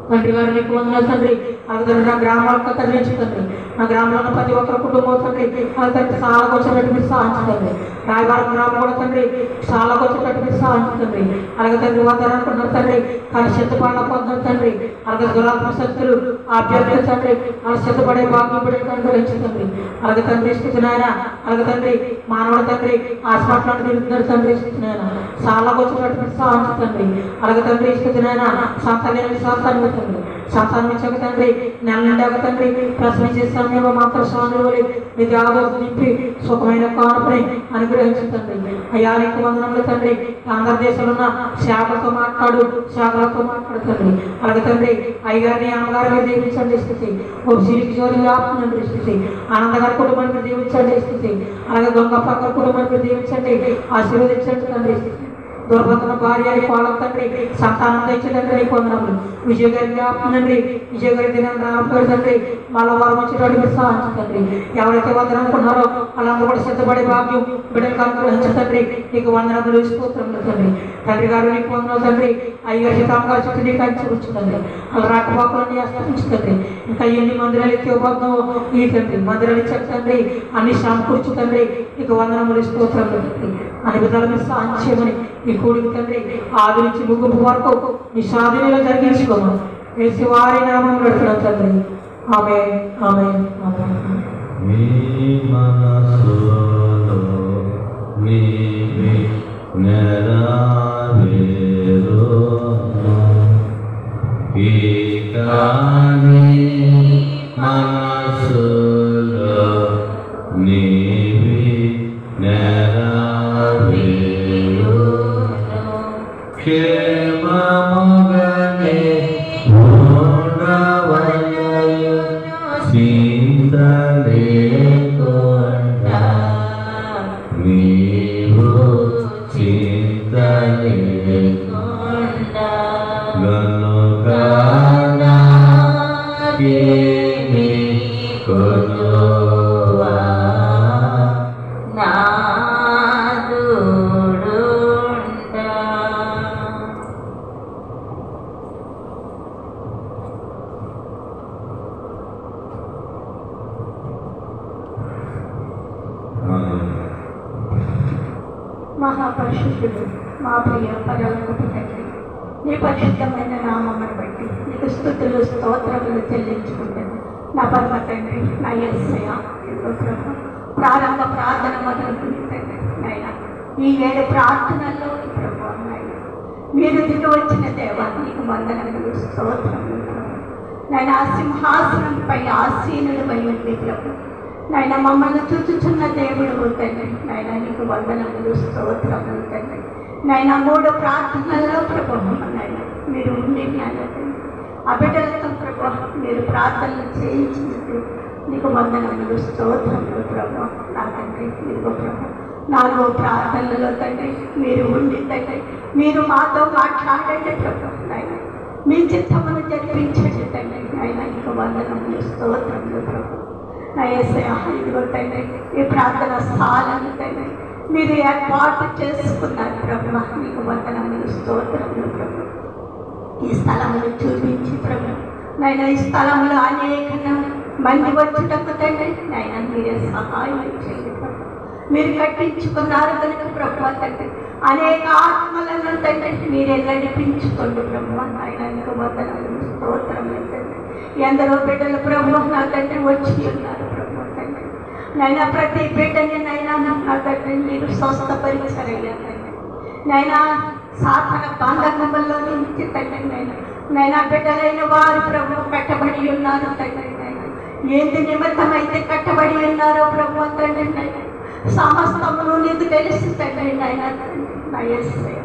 D: తండ్రి గారు నీకు వందనాలు తండ్రి. అలాగే నా గ్రామాలకు తరలించు తండ్రి. నా గ్రామంలో ప్రతి ఒక్కరి కుటుంబం తండ్రి అలాగే తండ్రి సాలకు వచ్చేటట్టు మీరు సహాయించండి. రాయవారం గ్రామం కూడా తండ్రి సాలకు వచ్చేటట్టు మీరు సహాయించండి. అలాగే తండ్రి వద్దనుకున్నారు తండ్రి కానీ సిద్ధపడిన పొందారు తండ్రి. అలాగే దురాత్మ శక్తులు అభ్యర్థులు తండ్రి వాళ్ళు సిద్ధపడే భాగ్యం తండ్రి. అలాగే తండ్రి స్థితినాయన అలాగే తండ్రి మానవుడు తండ్రి హాస్పిటల్ తిరుగుతున్నారు తండ్రి. స్థితినాయన సాలకు వచ్చేటట్టు మీరు సహాయించండి. అలాగే తండ్రి స్థితినాయన సంతాన్ని సంతానం తండ్రి సంతానం ఇచ్చాక తండ్రి నెల నిండాక తండ్రి ప్రశ్నించే సమయంలో మాత్రం స్వామి మీ దేవదూత నింపి సుఖమైన కానుపని అనుగ్రహించండి. అయ్యా నీకు వందనములు తండ్రి. ఆంధ్రదేశంలో ఉన్న శాఖలతో శాఖలతో మాట్లాడుతండి. అలాగే తండ్రి అయ్యగారిని అమ్మగారిని దీవించండి స్థితి. ఓ సిరికి జోరి ఆపునండి స్థితి. ఆనందగారి కుటుంబానికి దీవించండి స్థితి. అలాగే గొంగప్ప కుటుంబానికి దీవించండి ఆశీర్వదించండి తండ్రి. దొరబతున్న భార్య కోళ్ళ తండ్రి సంతానం తెచ్చేటండ్రి నీకు వందనములు. విజయ గారికి ఆపునండి. విజయ గారి దినాన్ని తండ్రి మళ్ళా వారం వచ్చేటప్పుడు మీరు సహాయించండి. ఎవరైతే వద్దనుకున్నారో వాళ్ళందరూ కూడా సిద్ధపడే భాగ్యం బిడ్డలకు అనుగ్రహించండి. నీకు వందనములు స్తోత్రములు తండ్రి. తండ్రి గారు నీకు వందనములు తండ్రి. అయ్యగారు సీతామ్మగారు చుట్టూ నీకు అంచుకుంటుంది. అలా రాకపోకలన్నీ అస్తమించుతండి. ఇంకా ఎన్ని మందిరాలు ఎత్తిపోతున్నావు ఈ తండ్రి మందిరాలు ఇచ్చండి. అన్ని సమకూర్చుతండి. నీకు వందనములు స్తోత్రములు తండ్రి. అన్ని విధాలు మీరు సాధించమని ఈ కూడికి తండ్రి ఆది నుంచి ముగింపు వరకు మీ సాధనలో జరిగించుకోమని వేసి వారి నామం పెడుతున్నాం తండ్రి. ఆమేన్ ఆమేన్ ఆమేన్.
B: నీ మనసులో నీవే నెరవేరును. ఇక నీ మనసులో నీవే నెరవేరును. క్షేమముగనే ఉండవలెను చింత లేకుండా నీవు చింత లేకుండా గనుక నాకేమి కొనువా
A: నాదుడుండా.
E: మహాపరిశుద్ధుడు మా ప్రియ పరలోకపు తండ్రి నీ పరిశుద్ధమైన నామమును బట్టి నీకు స్తుతులు స్తోత్రములు చెల్లించుకుంటాను. నా పరమ తండ్రి నా యేసయ్య ప్రారంభ ప్రార్థన మొదలుకుని తండ్రి నాయన ఈ 7 ప్రార్థనల్లో ప్రభు నాయన మీరు దిగి వచ్చిన దేవా నీకు వందనములు స్తోత్రములు నాయన ఆ సింహాసనంపై ఆసీనులమై ఉంది ప్రభు నాయన మమ్మల్ని చూచుచున్న దేవుడు తండ్రి నాయన నీకు వందనములు స్తోత్రములు తండ్రి నాయన 3 ప్రార్థనల్లో ప్రభావం నాయన మీరు ఉండి నాయన ఆ బిడ్డలతో ప్రభావం మీరు ప్రార్థనలు చేయించినట్టు నీకు వందనములు స్తోత్రములు ప్రభావం నా తండ్రి నీకు ప్రభావం 4వ ప్రార్థనలలో తండ్రి మీరు ఉండి తండ్రి మీరు మాతో మాట్లాడండి ప్రభావం నాయన మీ చిత్తమును జరిపించండి తండ్రి నాయన నీకు వందనములు స్తోత్రములు ప్రభావం నా యేసయ్యా ఇదిగో తండ్రి ఈ ప్రార్థన స్థానాన్ని తండ్రి మీరు ఏర్పాటు చేసుకున్నారు ప్రభు. నీకు వందనములు స్తోత్రములు ప్రభు. ఈ స్థలమును చూపించి ప్రభు నాయన ఈ స్థలంలో అనేక మంది వచ్చుటకు తండ్రి నాయన మీరే సహాయం చేయండి ప్రభు. మీరు కట్టించుకున్నారు కనుక ప్రభు తండ్రి అనేక ఆత్మలను తండ్రి మీరే నడిపించుకోండి ప్రభు. నాయన నీకు వందనములు స్తోత్రములు తండ్రి. ఎందరో బిడ్డలు ప్రభు నా తండ్రి వచ్చి ఉన్నారు ప్రభు తండ్రి. నైనా ప్రతి బిడ్డని నైనా నా తండ్రి మీరు స్వస్థపరిచారయ్యా తండ్రి. నైనా సాధన బంధకముల్లో నుంచి తండ్రి నైనా బిడ్డలైన వారు ప్రభు కట్టబడి ఉన్నారు తండ్రి. నైనా ఏంటి నిమిత్తమైతే కట్టబడి ఉన్నారో ప్రభు తండ్రి నైనా సమస్తమును నీకు తెలుసు తండ్రి. నైనా నా యేసయ్యా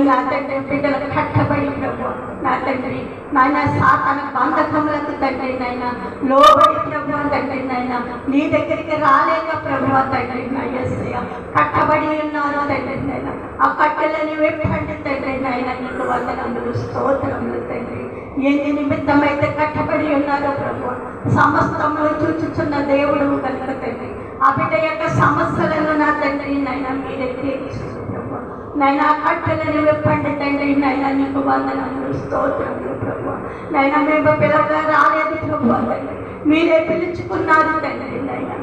E: నా తండ్రి బిడ్డలు కట్టబడి ప్రభు నా తండ్రి నాయన సాతాన బంధకములకు తండ్రి నైనా లోబడి ప్రభు తండ్రి నైనా నీ దగ్గరికి రాలేక ప్రభు తండ్రి నా యేసయ్యా కట్టబడి ఉన్నారు తండ్రి నైనా ఆ కట్టెలని వెప్పండి తండ్రి నైనా నీకు వందనములు స్తోత్రములు తండ్రి. ఎన్ని నిమిత్తమైతే కట్టబడి ఉన్నారో ప్రభు సమస్తములు చూచుచున్న దేవుడు కనుక తండ్రి ఆ బిడ్డ యొక్క సమస్యలను నా తండ్రి నైనా మీరే తీర్చు ప్రభు. నైనా కట్టెలను వెప్పండి తండ్రి నైనా నీకు వందనములు స్తోత్రములు ప్రభు. నైనా మేము పిల్లగా రాలేదు ప్రభు తండ్రి మీరే పిలుచుకున్నారు తండ్రి. నైనా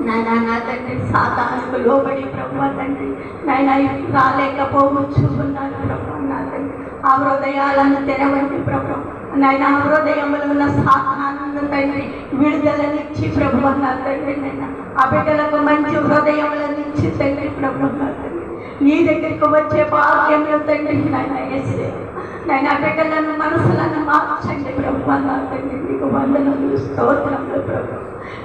E: నైనా నా తండ్రి సాతానుకు లోబడి ప్రభు తండ్రి నైనా రాలేకపోవచ్చు ఉన్నారు ప్రభు. నా తండ్రి ఆ హృదయాలను తెరవండి ప్రభు. నైనా హృదయములు ఉన్న సాతాను తండ్రి విడుదలనిచ్చి ప్రభు నా తండ్రి నైనా ఆ బిడ్డలకు మంచి హృదయములనిచ్చి తండ్రి ప్రభు నా తండ్రి నీ దగ్గరికి వచ్చే భాగ్యంలో తండ్రి నైనా యేసయ్యా నైనా బిడ్డలను మనసులను మార్చండి ప్రభు నా తండ్రి నీకు వందనములు స్తోత్రములు ప్రభు.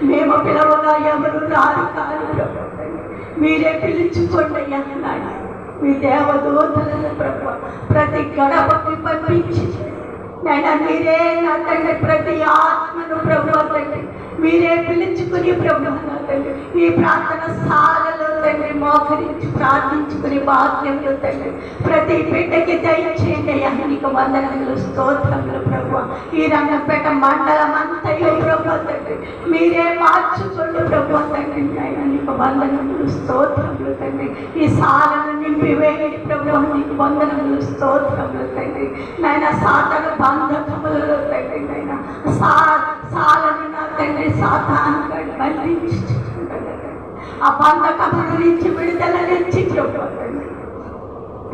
E: మేము పిలవగా ఎవరు రారు కాదు ప్రభు తండ్రి మీరే పిలుచుకోండి అయ్యా నాయన. మీ దేవదూతలను ప్రభు ప్రతి గడపకి పంపించి నైనా మీరే నా తండ్రి ప్రతి ఆత్మను ప్రభు తండ్రి మీరే పిలుచుకుని ప్రభు నా తండ్రి ఈ ప్రార్థన స్థాలలో తండ్రి మోకరించి ప్రార్థించుకుని భాగ్యంలో తండ్రి ప్రతి బిడ్డకి దయచేయండి అయ్యా నీకు వందనములు స్తోత్రములు ప్రభు. ఈ రంగంపేట మండలం అంతయో ప్రభు తండ్రి మీరే మార్చుకోండి ప్రభు తండ్రి నైనా నీకు వందనములు స్తోత్రములు తండ్రి. ఈ సాలను నింపివేయండి ప్రభు నీకు వందనములు స్తోత్రములు తండ్రి. నైనా సాధన బంధకములలో తండ్రి నైనా సాలను నా తండ్రి సాతాను బంధించుకుంటాడు ఆ బంధకముల నుంచి విడుదల నుంచి ప్రభు తండ్రి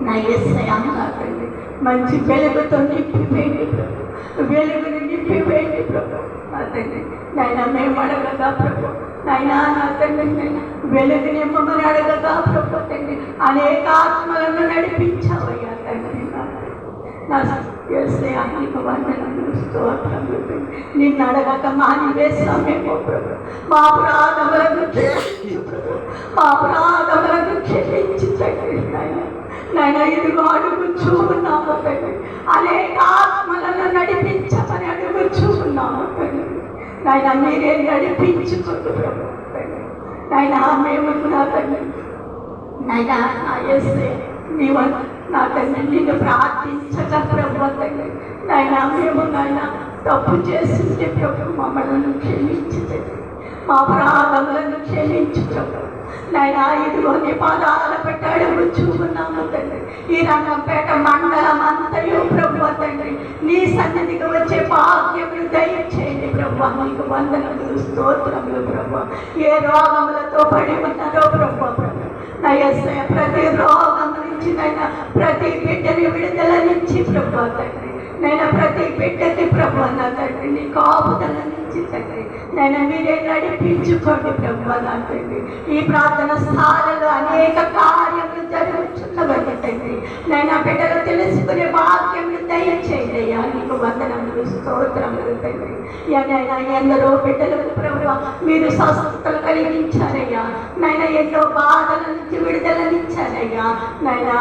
E: నా యేసయ్యా నా తండ్రి మంచి వెలుగుతో నింపివేయండి ప్రభు. వెలుగుని నింపివేయండి ప్రభు నా తండ్రి నైనా మేము అడగగా ప్రభు నైనా నా తండ్రి నైనా వెలుగుని మమ్మల్ని అడగగా ప్రభు తండ్రి అనేక ఆత్మలను నడిపించావయ్యా తండ్రి నా యేసయ్యా నీకు వందనములు స్తోత్రములు తండ్రి. నిన్ను అడగక మానివేశామేమో ప్రభు మా అపరాధములను క్షమించు ప్రభు. మా అపరాధములను క్షమించు తండ్రి నాయన. నాయన ఇదిగో అడుగుచూ ఉన్నాము తండ్రి అనేక ఆత్మలను నడిపించమని అడుగుచూ ఉన్నాము తండ్రి. నాయన మీరే నడిపించుకోండి ప్రభు తండ్రి. నాయన మేము నా తండ్రి నాయన నా యేసయ్యా నీవు నా తండ్రి నిన్ను ప్రార్థించగా ప్రభు తండ్రి నాయన మేము నాయన తప్పు చేస్తుంటే ప్రభు మమ్మల్ని క్షమించు తండ్రి. మా అపరాధములను క్షమించు ప్రభు నాయన. ఇదిగో నీ పాదాల పెట్టాడు చూస్తున్నాము తండ్రి ఈ రంగంపేట మండలం అంతయో ప్రభు తండ్రి నీ సన్నిధికి వచ్చే భాగ్యములు దయచేయండి ప్రభు. నీకు వందనములు స్తోత్రములు ప్రభు. ఏ రోగములతో పడి ఉన్నారో ప్రభు నా యేసయ్యా ప్రతి రోగం నుంచి నైనా ప్రతి బిడ్డని విడుదల నుంచి ప్రభు తండ్రి నైనా ప్రతి బిడ్డకి ప్రభు నా తండ్రి నీ కాపుదల నుంచి తండ్రి నైనా మీరే నడిపించుకోండి ప్రభు నా తండ్రి. ఈ ప్రార్థన స్థానాలలో అనేక కార్యములు జరుగుతున్నవని తండ్రి నైనా బిడ్డలు తెలుసుకునే భాగ్యములు దయచేయండి అయ్యా నీకు వందనములు స్తోత్రములు తండ్రి. నైనా ఎందరో బిడ్డలకు ప్రభు మీరు స్వస్థతలు కలిగించారయ్యా నైనా ఎన్నో బాధల నుంచి విడుదలనిచ్చారయ్యా నైనా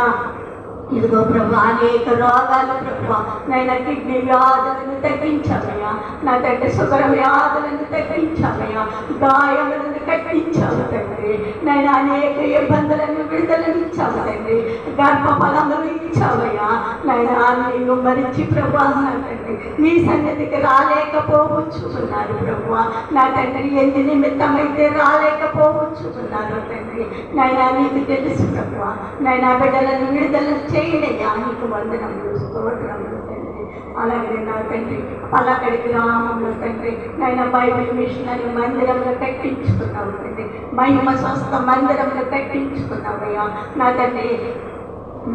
E: ఇదిగో ప్రభా, అనేక రోగాలు ప్రభా, నైనా కిడ్నీ వ్యాధులను తగ్గించాలయ్యా, నా తండ్రి షుగర్ వ్యాధులను తగ్గించాలయ్యా, గాయములను కట్టించావు తండ్రి, నైనా అనేక ఇబ్బందులను విడుదలనిచ్చావు తండ్రి, గర్భఫలములు ఇచ్చావయ్యా, నైనా నీవు మరిచి ప్రభా నా తండ్రి నీ సన్నిధికి రాలేకపోవచ్చుకున్నారు ప్రభా, నా తండ్రి ఎందు నిమిత్తమైతే రాలేకపోవచ్చుకున్నారు తండ్రి, నైనా నీకు తెలుసు ప్రభా, నైనా బిడ్డలను విడుదల చేయడయ్యా, నీకు వందనములు స్తోత్రములు తండ్రి. అలాగే నా తండ్రి పలకడి గ్రామంలో తండ్రి నైనా బైబిల్ మిషనరీ మందిరంలో కట్టించుకున్నావు తండ్రి, మహిమ స్వస్థ మందిరంలో కట్టించుకున్నావయ్యా, నా తండ్రి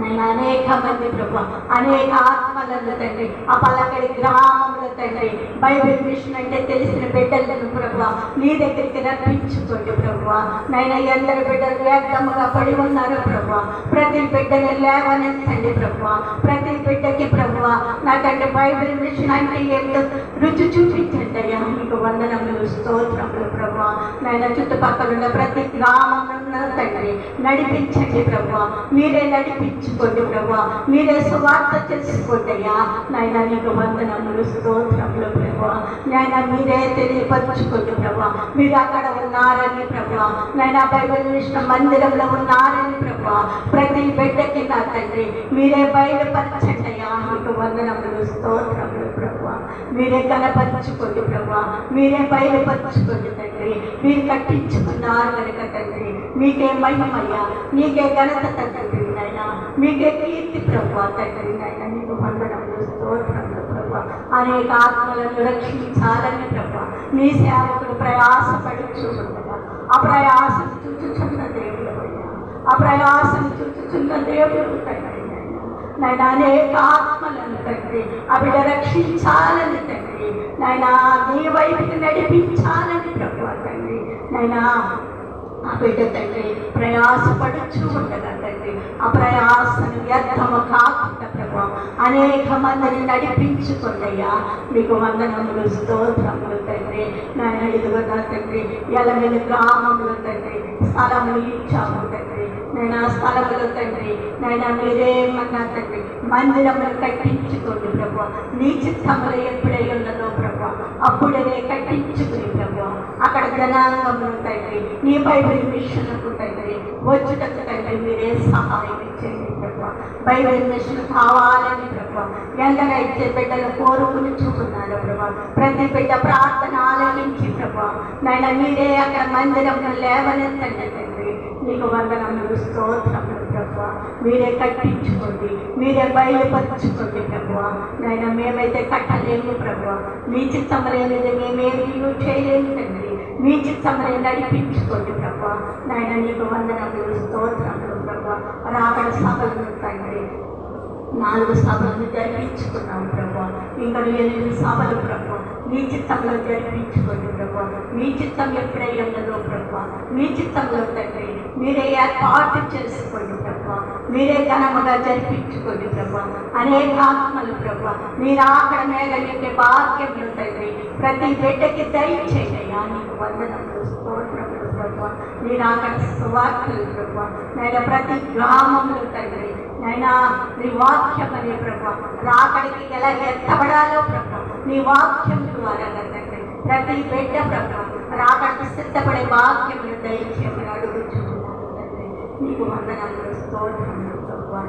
E: నైనా అనేక మంది ప్రభా, అనేక ఆత్మలను తండ్రి ఆ పలకడి గ్రామంలో తండ్రి బైబిల్ మిషన్ అంటే తెలిసిన బిడ్డలను ప్రభా నీ దగ్గరికి రప్పించుకోండి ప్రభా, నైనా ఎందరు బిడ్డలు వ్యర్థముగా పడి ఉన్నారు ప్రభా, ప్రతి బిడ్డని లేవనెత్తండి ప్రభా, ప్రతి బిడ్డకి ప్రభా నా తండ్రి బైబిల్ మిషన్ అంటే ఏంటో రుచి చూపించండి అయ్యా, మీకు వందనములు స్తోత్రములు ప్రభా, నైనా చుట్టుపక్కల ఉన్న ప్రతి గ్రామంలో తండ్రి నడిపించండి ప్రభా, మీరే నడిపించుకోండి ప్రభా, మీరే సువార్త చేసుకోండి అయ్యా, నైనా నీకు వందనములు స్తోత్రములు ప్రభా, నైనా మీరే తెలియపరచుకోండి ప్రభా, మీరు అక్కడ ఉన్నారని ప్రభా, నైనా బైబిల్ మిషన్ మందిరంలో ఉన్నారని ప్రభా, ప్రతి బిడ్డకి నా తండ్రి మీరే బయలుపరచండి అయ్యా, మీకు వందనములు స్తోత్రములు ప్రభా, మీరే కనపరచుకోండి ప్రభా, మీరే బయలుపరచుకోండి తండ్రి, మీరు కట్టించుకున్నారు కనుక తండ్రి మీకే మహిమయ్యా, నీకే ఘనత తండ్రి నైనా, మీకే కీర్తి ప్రభా తండ్రి నైనా, నీకు వందనములు స్తోత్రములు ప్రభా, అనేక ఆత్మలను రక్షించాలని ప్రభా నీ సేవకులు ప్రయాసపడుచు ఉండగా ఆ ప్రయాసం చూచుచున్న దేవుడు అయ్యా, ఆ ప్రయాసం చూచుచున్న దేవుడు తండ్రి నైనా, అనేక ఆత్మలను తండ్రి ఆ బిడ్డ రక్షించాలని తండ్రి నైనా, నీ వైపుకి నడిపించాలని ప్రభా తండ్రి నైనా, ఆ బిడ్డ తండ్రి ప్రయాసపడుచు ఉండగా తండ్రి ఆ ప్రయాసను వ్యర్థము కాకుండా ప్రభా అనేక మందిని నడిపించుకుందయ్యా, మీకు వందనములు స్తోత్రములు తండ్రి నాయన, ఇదిగో నా తండ్రి ఎలమెలి గ్రామంలో తండ్రి స్థలములు ఇచ్చాము తండ్రి, నేను ఆ స్థలములో తండ్రి నైనా మీరేమన్నా తండ్రి మందిరములు కట్టించుకోండి ప్రభా, నీ చిత్తములు ఎప్పుడై ఉన్నదో ప్రభా అప్పుడే కట్టించుకుని ప్రభా, అక్కడ జనాంగములు తండ్రి నీ బైబిల్ మిషన్కు తండ్రి వచ్చుటకు తండ్రి మీరే సహాయం ఇచ్చేయండి ప్రభా, బైబిల్ మిషన్ కావాలని ప్రభా ఎందరైతే బిడ్డలు కోరుకుని చూస్తున్నారు ప్రభా, ప్రతి బిడ్డ ప్రార్థన ఆలకించి ప్రభా నైనా మీరే అక్కడ మందిరంలో లేవనెత్తండి తండ్రి, నీకు వందనములు స్తోత్రములు ప్రభా, మీరే కట్టించుకోండి, మీరే బయలుపరచుకోండి ప్రభా, నైనా మేమైతే కట్టలేము ప్రభా, మీ చిత్తం లేనిది మేమేమి చేయలేము తండ్రి, మీ చిత్తమునే నడిపించుకోండి ప్రభా, నాయన నీకు వందనములు స్తోత్రములు ప్రభా, రాకడ సభలను తండ్రి 4 సభలను జరిపించుకున్నాం ప్రభా, ఇంకా 8 సభలు ప్రభా మీ చిత్తంలో జరిపించుకోండి ప్రభా, మీ చిత్తం ఎప్పుడై ఉన్నదో ప్రభా మీ చిత్తంలో తండ్రి మీరే ఏర్పాటు చేసుకోండి ప్రభా, మీరే ఘనముగా జరిపించుకోండి ప్రభా, అనేక ఆత్మలు ప్రభా మీరు అక్కడ మేఘనికే భాగ్యములు తండ్రి ప్రతి బిడ్డకి దయచేయ్యా, నీకు వందనములు స్తోత్రములు ప్రభా, మీరు అక్కడ సువార్తలు ప్రభా నైనా ప్రతి గ్రామంలో తండ్రి నైనా నీ వాక్యం అనే ప్రభా రాకడికి ఎలా ఎత్తబడాలో ప్రభా నీ వాక్యం ద్వారా తండ్రి ప్రతి బిడ్డ ప్రభా రాకడికి సిద్ధపడే వాక్యములు దయచేయమని అడుగుచున్నాను తండ్రి, నీకు వందనములు స్తోత్రములు ప్రభా,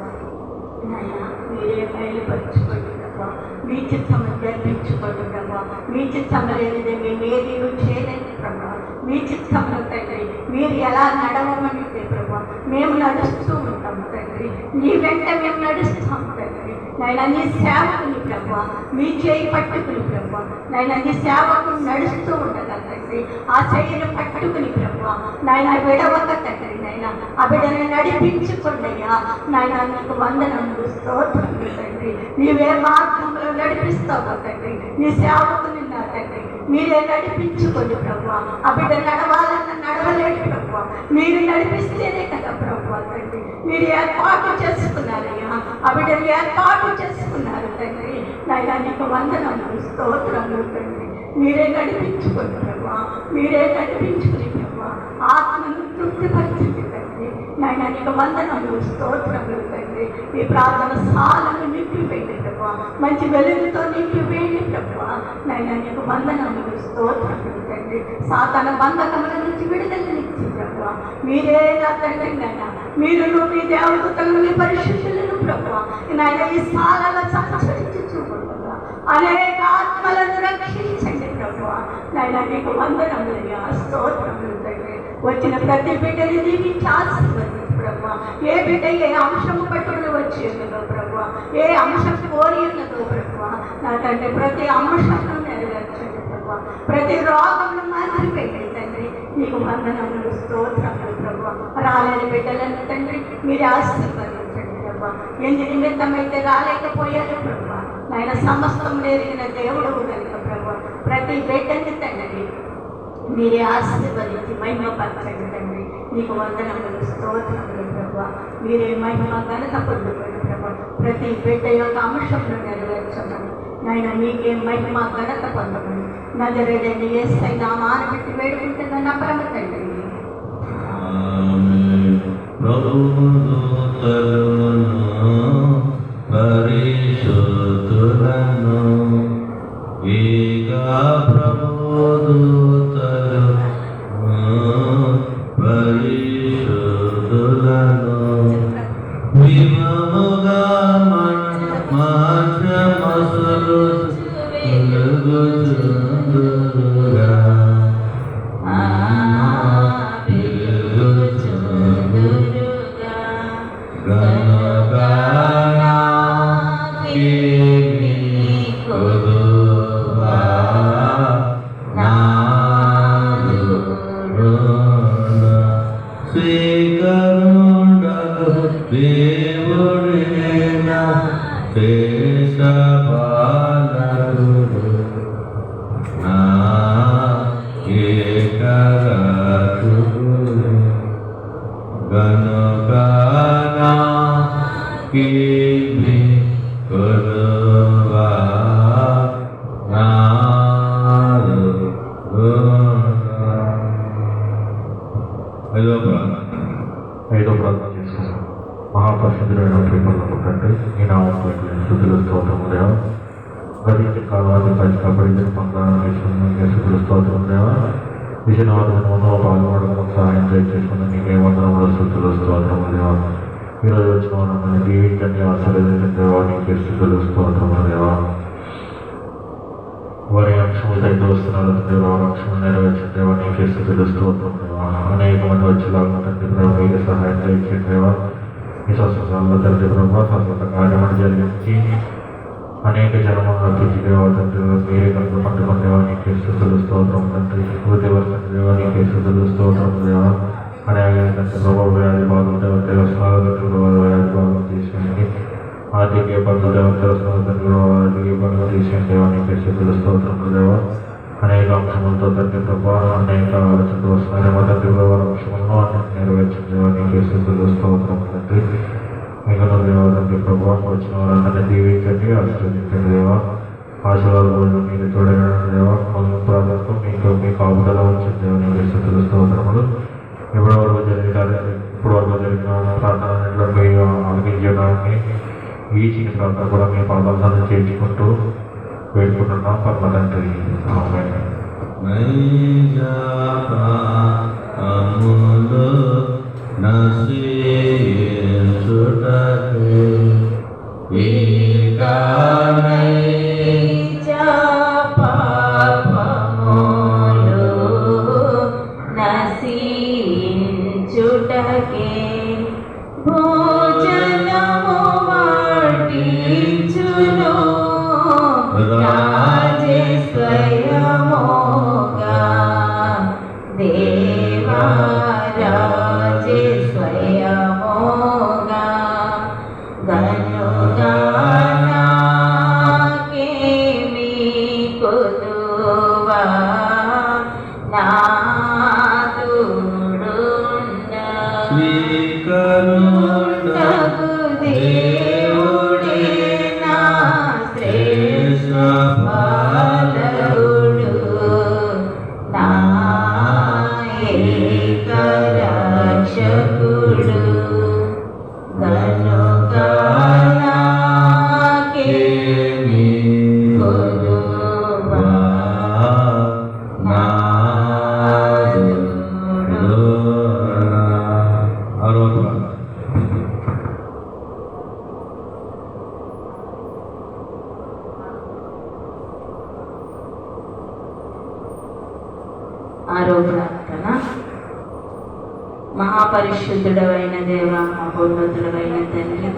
E: నైనా మీరే బయలుపరచుకోండి ప్రభా, మీ చిత్తము జరిపించుకోండి ప్రభా, మీ చిత్తము లేనిదే మేమేది చేయలేము ప్రభా, మీ చిత్తంలో తండ్రి మీరు ఎలా నడవమంటే ప్రభా మేము నడుస్తూ ఉంటాం తండ్రి, నీ వెంట మేము నడుస్తాం తండ్రి, నైనా నీ సేవకుని ప్రభా మీ చేయి పట్టుకుని ప్రభా నైనా నీ సేవకుని నడుస్తూ ఉండగా తండ్రి ఆ చేయిని పట్టుకుని ప్రభా నాయన విడవక తండ్రి నైనా ఆ బిడ్డని నడిపించుకోండియా, నాయన నీకు వందనములు స్తోత్రములు తండ్రి, నీవే మార్గంలో నడిపిస్తావు తండ్రి, నీ సేవకుని నా తండ్రి మీరే నడిపించుకోండి ప్రభా, ఆ బిడ్డ నడవాలన్న నడవలేడు ప్రభా, మీరు నడిపిస్తేనే కదా ప్రభా తండ్రి, మీరు ఏర్పాటు చేసుకున్నారయ్యా, ఆ బిడ్డలు ఏర్పాటు చేసుకున్నారు తండ్రి, నాయన నీకు వందనములు స్తోత్రములు తండ్రి, మీరే నడిపించుకోండి ప్రభా, మీరే నడిపించుకుని ప్రభా ఆత్మను తృప్తిపరచండి తండ్రి, నాయన నీకు వందనములు స్తోత్రములు తండ్రి. ఈ ప్రార్థన సాలను నింపివేయండి ప్రభా, మంచి వెలుగుతో నింపివేయండి ప్రభా. నాయన నీకు వందనములు స్తోత్రములు తండ్రి. సాతాన బంధకముల నుంచి విడుదలనిచ్చి ప్రభా, మీరే నా తండ్రి. నాయన మీరు మీ దేవదూతలను మీ పరిశుద్ధులను ప్రభా నాయన ఈ సాలలో సంచరించి చూడగా అనేక ఆత్మలను రక్షించండి ప్రభా. నాయన నీకు వందనములయ్యా, స్తోత్రములు తండ్రి. వచ్చిన ప్రతి బిడ్డని దీవించి ఆశీర్వదించు ప్రభా. ఏ బిడ్డ ఏ అంశము పట్టుకుని వచ్చి ఉన్నదో ప్రభా, ఏ అంశం కోరి ఉన్నదో ప్రభా, నా తండ్రి ప్రతి అంశంను నెరవేర్చండి ప్రభా. ప్రతి రోగమును మారిపోయింది తండ్రి. నీకు వందనములు స్తోత్రములు ప్రభా. రాలేని బిడ్డలను తండ్రి మీరు ఆశీర్వదించండి ప్రభా. ఎందు నిమిత్తమైతే రాలేకపోయారు ప్రభా, నాయన సమస్తం ఎరిగిన దేవుడు కనుక ప్రభా ప్రతి బిడ్డని తండ్రి మీరే ఆశీర్వదించి మహిమపరచండి తండ్రి. నీకు వందనములు స్తోత్రములు ప్రభా. మీరే మహిమ ఘనత పొందుకోండి ప్రభా. ప్రతి బిడ్డ యొక్క అంశంలో నెరవేర్చమని నాయన మీకే మహిమ ఘనత పొందమని నజరేయుడైన యేసయ్య నామమున పెట్టి వేడుకుంటున్నాను నా పరమ తండ్రి.
A: ఐదో ప్రార్థన చేసుకున్నాం. మహాపరిశుద్ధుడైన ప్రేమలకు తండ్రి, ఈ నామమున స్తుతులు స్తోత్రములు దేవా. గతించే కాలాన్ని కాచి కాపాడించిన పండుగ స్తుతులు స్తోత్రములు దేవా. విజయనగరంలో పాల్గొనడం సహాయం చేసుకున్న నీకే వందనములు స్తుతులు స్తోత్రములు దేవా. ఈరోజు వచ్చిన మమ్మల్ని దీవించండి, ఆశీర్వదించండి దేవా. నీకే స్తుతులు స్తోత్రములు దేవా. వారి అంశము సైతం వస్తున్నారు దేవా, అంశము నెరవేర్చండి దేవా. నీకే స్తుతులు స్తోత్రములు దేవా. అనేక మంది వచ్చేలాగా తండ్రి ప్రభు మీకే సహాయం చేయండి దేవా. ఈ స్వస్థతలో తండ్రి ప్రభు స్వస్థత కార్యములు జరిగించి అనేక జనములు రప్పించి దేవా తండ్రి మీరే కనుక పండుకొని దేవా. నీకే స్తుతులు స్తోత్రం తండ్రి. హృదయవర్షం దేవా. నీకే స్తుతులు స్తోత్రం దేవా. అనేక తండ్రి ప్రభు వ్యాధి బాధలు దేవ దేవస్థానాలు తండ్రి ప్రభు వ్యాధి బాధలు తీసేయండి. ఆర్థిక ఇబ్బందులు దేవ దేవస్థానాలు తండ్రి ప్రభు ఆర్థిక ఇబ్బందులు తీసేయండి దేవా. నీకే స్తుతులు స్తోత్రములు దేవా. అనేక అంశములతో తండ్రి ప్రభు అనేక ఆలోచనలు వస్తున్నారేమో తండ్రి ప్రభు అంశములను అన్నింటినీ నెరవేర్చండి దేవా. నీకే స్తుతులు స్తోత్రములు తండ్రి. మిగతా దేవా తండ్రి ప్రభు వచ్చిన వారందరినీ దీవించండి, ఆశీర్వదించండి దేవా. ఆశీర్వాదాలు మీకు తోడైన దేవా. మొదటి ప్రార్థనకు మీ కాపుదల ఉంచండి దేవా. నీకే స్తుతులు స్తోత్రములు. ఇప్పుడు వరకు జరిగిన ప్రార్థనలో మీరు ఆలకించడానికి ఈ చిన్న ప్రార్థన కూడా మీ పాదాలను చేర్చుకుంటూ వేడుకుంటున్నాం పరమ తండ్రి. ఆమేన్.
F: రక్షకుడు
B: ప్రభా.
F: ఆరో ప్రార్థన. మహాపరిశుద్ధుడవైన దేవ, మహోన్నతుడవైన తండ్రి,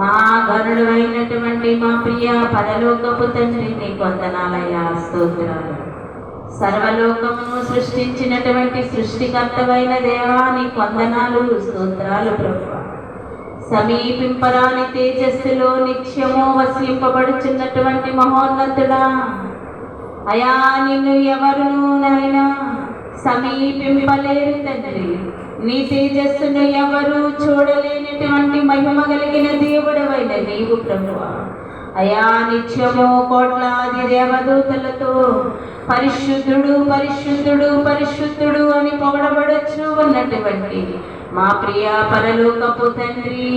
F: మహాగణుడైనటువంటి మా ప్రియ పరలోకపు తండ్రి, నీకు వందనాలయ్యా, స్తోత్రాలు. సర్వలోకమును సృష్టించినటువంటి సృష్టికర్తవైన దేవా, నీకు వందనాలు, స్తోత్రాలు ప్రభువా. సమీపింపరాని తేజస్సులో నిత్యము వసింపబడుచున్నటువంటి మహోన్నతుడా, అయా నిన్ను ఎవరును నాయనా సమీపింపలేరు తండ్రి. నీ తేజస్సును ఎవరు చూడలేనటువంటి మహిమ కలిగిన దేవుడవైన నీవు ప్రభువా. అయా నిత్యము కోట్లాది దేవదూతలతో పరిశుద్ధుడు పరిశుద్ధుడు పరిశుద్ధుడు అని పొగడబడచ్చు ఉన్నటువంటి మా ప్రియ పరలోకపు తండ్రి,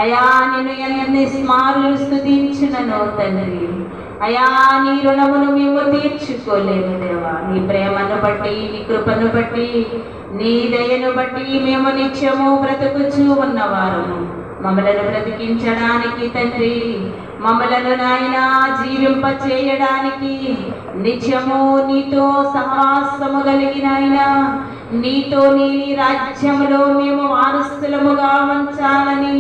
F: అయా నిన్ను ఎన్ని స్మారులు స్తుతించునను తండ్రి. అయా నీ రుణమును మేము తీర్చుకోలేము దేవా. నీ ప్రేమను బట్టి, నీ కృపను బట్టి, నీ దయను బట్టి మేము నిత్యము బ్రతుకుచూ ఉన్నవారము. మమ్మలను బ్రతికించడానికి తండ్రి, మమ్మలను నాయన జీవింప చేయడానికి, నిత్యము నీతో సహవాసము కలిగిన ఆయన, నీతో నీ రాజ్యములో మేము వారసులముగా ఉంచాలని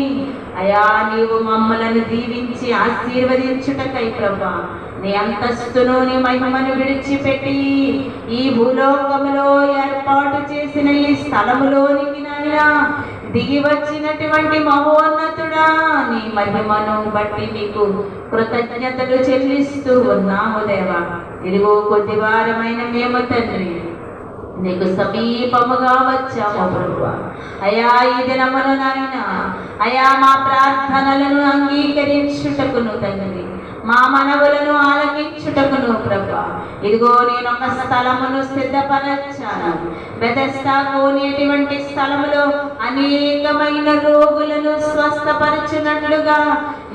F: అయా నీవు మమ్మలను దీవించి ఆశీర్వదించుటకై ప్రభా, నీ అంతస్తును నీ మహిమను విడిచిపెట్టి ఈ భూలోకములో ఏర్పాటు చేసిన ఈ స్థలములోనికి నాయన దిగి వచ్చినటువంటి మహోన్నతుడా, నీ మహిమను బట్టి నీకు కృతజ్ఞతలు చెల్లిస్తూ ఉన్నాము దేవా. ఇదిగో కొద్ది వారమైన మేము తండ్రి నీకు సమీపముగా వచ్చాము ప్రభువా. అయా ఈ దినమును నాయన అయా మా ప్రార్థనలను అంగీకరించుటకును తండ్రి, మా మనవులను ఆలకించుటకును ప్రభా. ఇదిగో నేను ఒక స్థలమును సిద్ధపరచాను. బెతెస్దాకు అనేటువంటి స్థలములో అనేకమైన రోగులను స్వస్థపరచునట్లుగా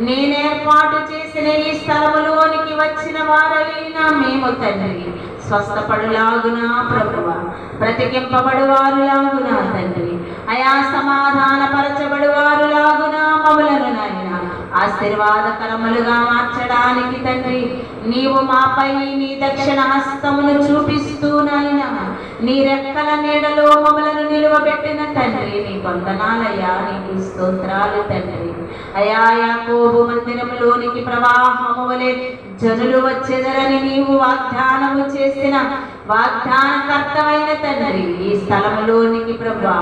F: నేను ఏర్పాటు చేసిన ఈ స్థలములోనికి వచ్చిన వారైనా మేము తండ్రి స్వస్థపడులాగునా ప్రభువా, బ్రతికింపబడువారులాగునా తండ్రి, అయా సమాధానపరచబడువారులాగునా మమ్మలను నాయన ఆశీర్వాదకరములుగా మార్చడానికి తండ్రి నీవు మాపై నీ దక్షిణ హస్తమును చూపిస్తూ నాయన నీ రెక్కల నీడలో మమ్మలను నిలువబెట్టిన తండ్రి, నీ వందనాలయ్యా, నీకు స్తోత్రాలు తండ్రి. అయా యాకోబు మందిరములోనికి ప్రవాహము వలె జనులు వచ్చెదరని నీవు వాగ్దానము చేసిన వాగ్దానకర్తమైన తండ్రి, ఈ స్థలములోనికి ప్రభా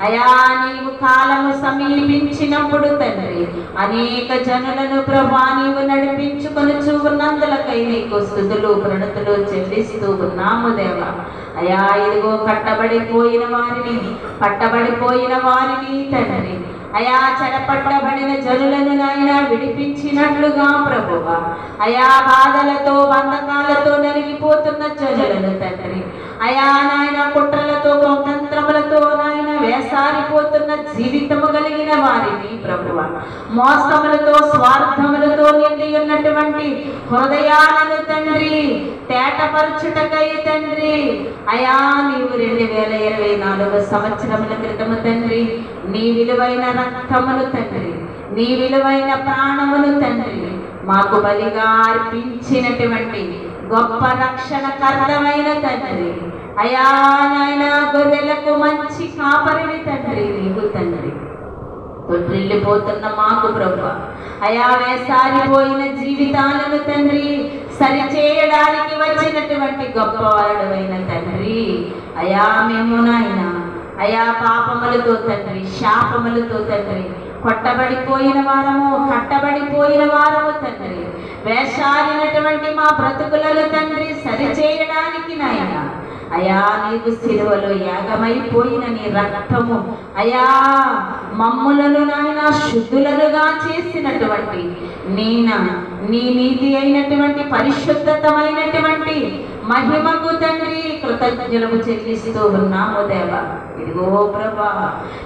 F: అయా నీవు కాలము సమీపించినప్పుడు తండ్రి అనేక జనులను ప్రభా నీవు నడిపించుకొనుచూ ఉన్నందులకై నీకు స్తుతులు ప్రణతులు చెల్లిస్తూ ఉన్నాము దేవా. అయా ఇదిగో పట్టబడిపోయిన వారిని తండ్రి, అయా చెరపట్టబడిన జనులను నాయన విడిపించినట్లుగా ప్రభువా, అయా బాధలతో బంధకాలతో నలిగిపోతున్న జనులను తండ్రి, అయా నాయన కుట్రలతో కుతంత్రములతో నాయన వేసారిపోతున్న జీవితము కలిగిన వారిని ప్రభువా, మోసములతో స్వార్థములతో నిండి ఉన్నటువంటి హృదయాలను తండ్రి తేటపరచుటకై తండ్రి, అయా నీవు 2024 సంవత్సరముల క్రితము తండ్రి నీ విలువైన రక్తమును తండ్రి, నీ విలువైన ప్రాణమును తండ్రి మాకు బలిగా అర్పించినటువంటి గొప్ప రక్షణకర్తమైన తండ్రి, అయా నాయన గొర్రెలకు మంచి కాపరిని తండ్రి నీవు తండ్రి. తొట్టిల్లిపోతున్న మాకు ప్రభువా, అయా వేసారిపోయిన జీవితాలను తండ్రి సరిచేయడానికి వచ్చినటువంటి గొప్పవాడవైన తండ్రి, అయా మేము నాయన అయా పాపములతో తండ్రి శాపములతో తండ్రి కొట్టబడిపోయిన వారము కట్టబడిపోయిన వారము తండ్రి వేషారినటువంటి మా బ్రతుకులను తండ్రి సరిచేయడానికి నాయన అయా నీకు సిలువలో యాగమైపోయిన నీ రక్తము అయా మమ్ములను నాయన శుద్ధులనుగా చేసినటువంటి నీ నీతి అయినటువంటి పరిశుద్ధతమైనటువంటి మహిమకు తండ్రి కృతజ్ఞతలు చెల్లిస్తూ ఉన్నాము దేవా. ఇదిగో ప్రభా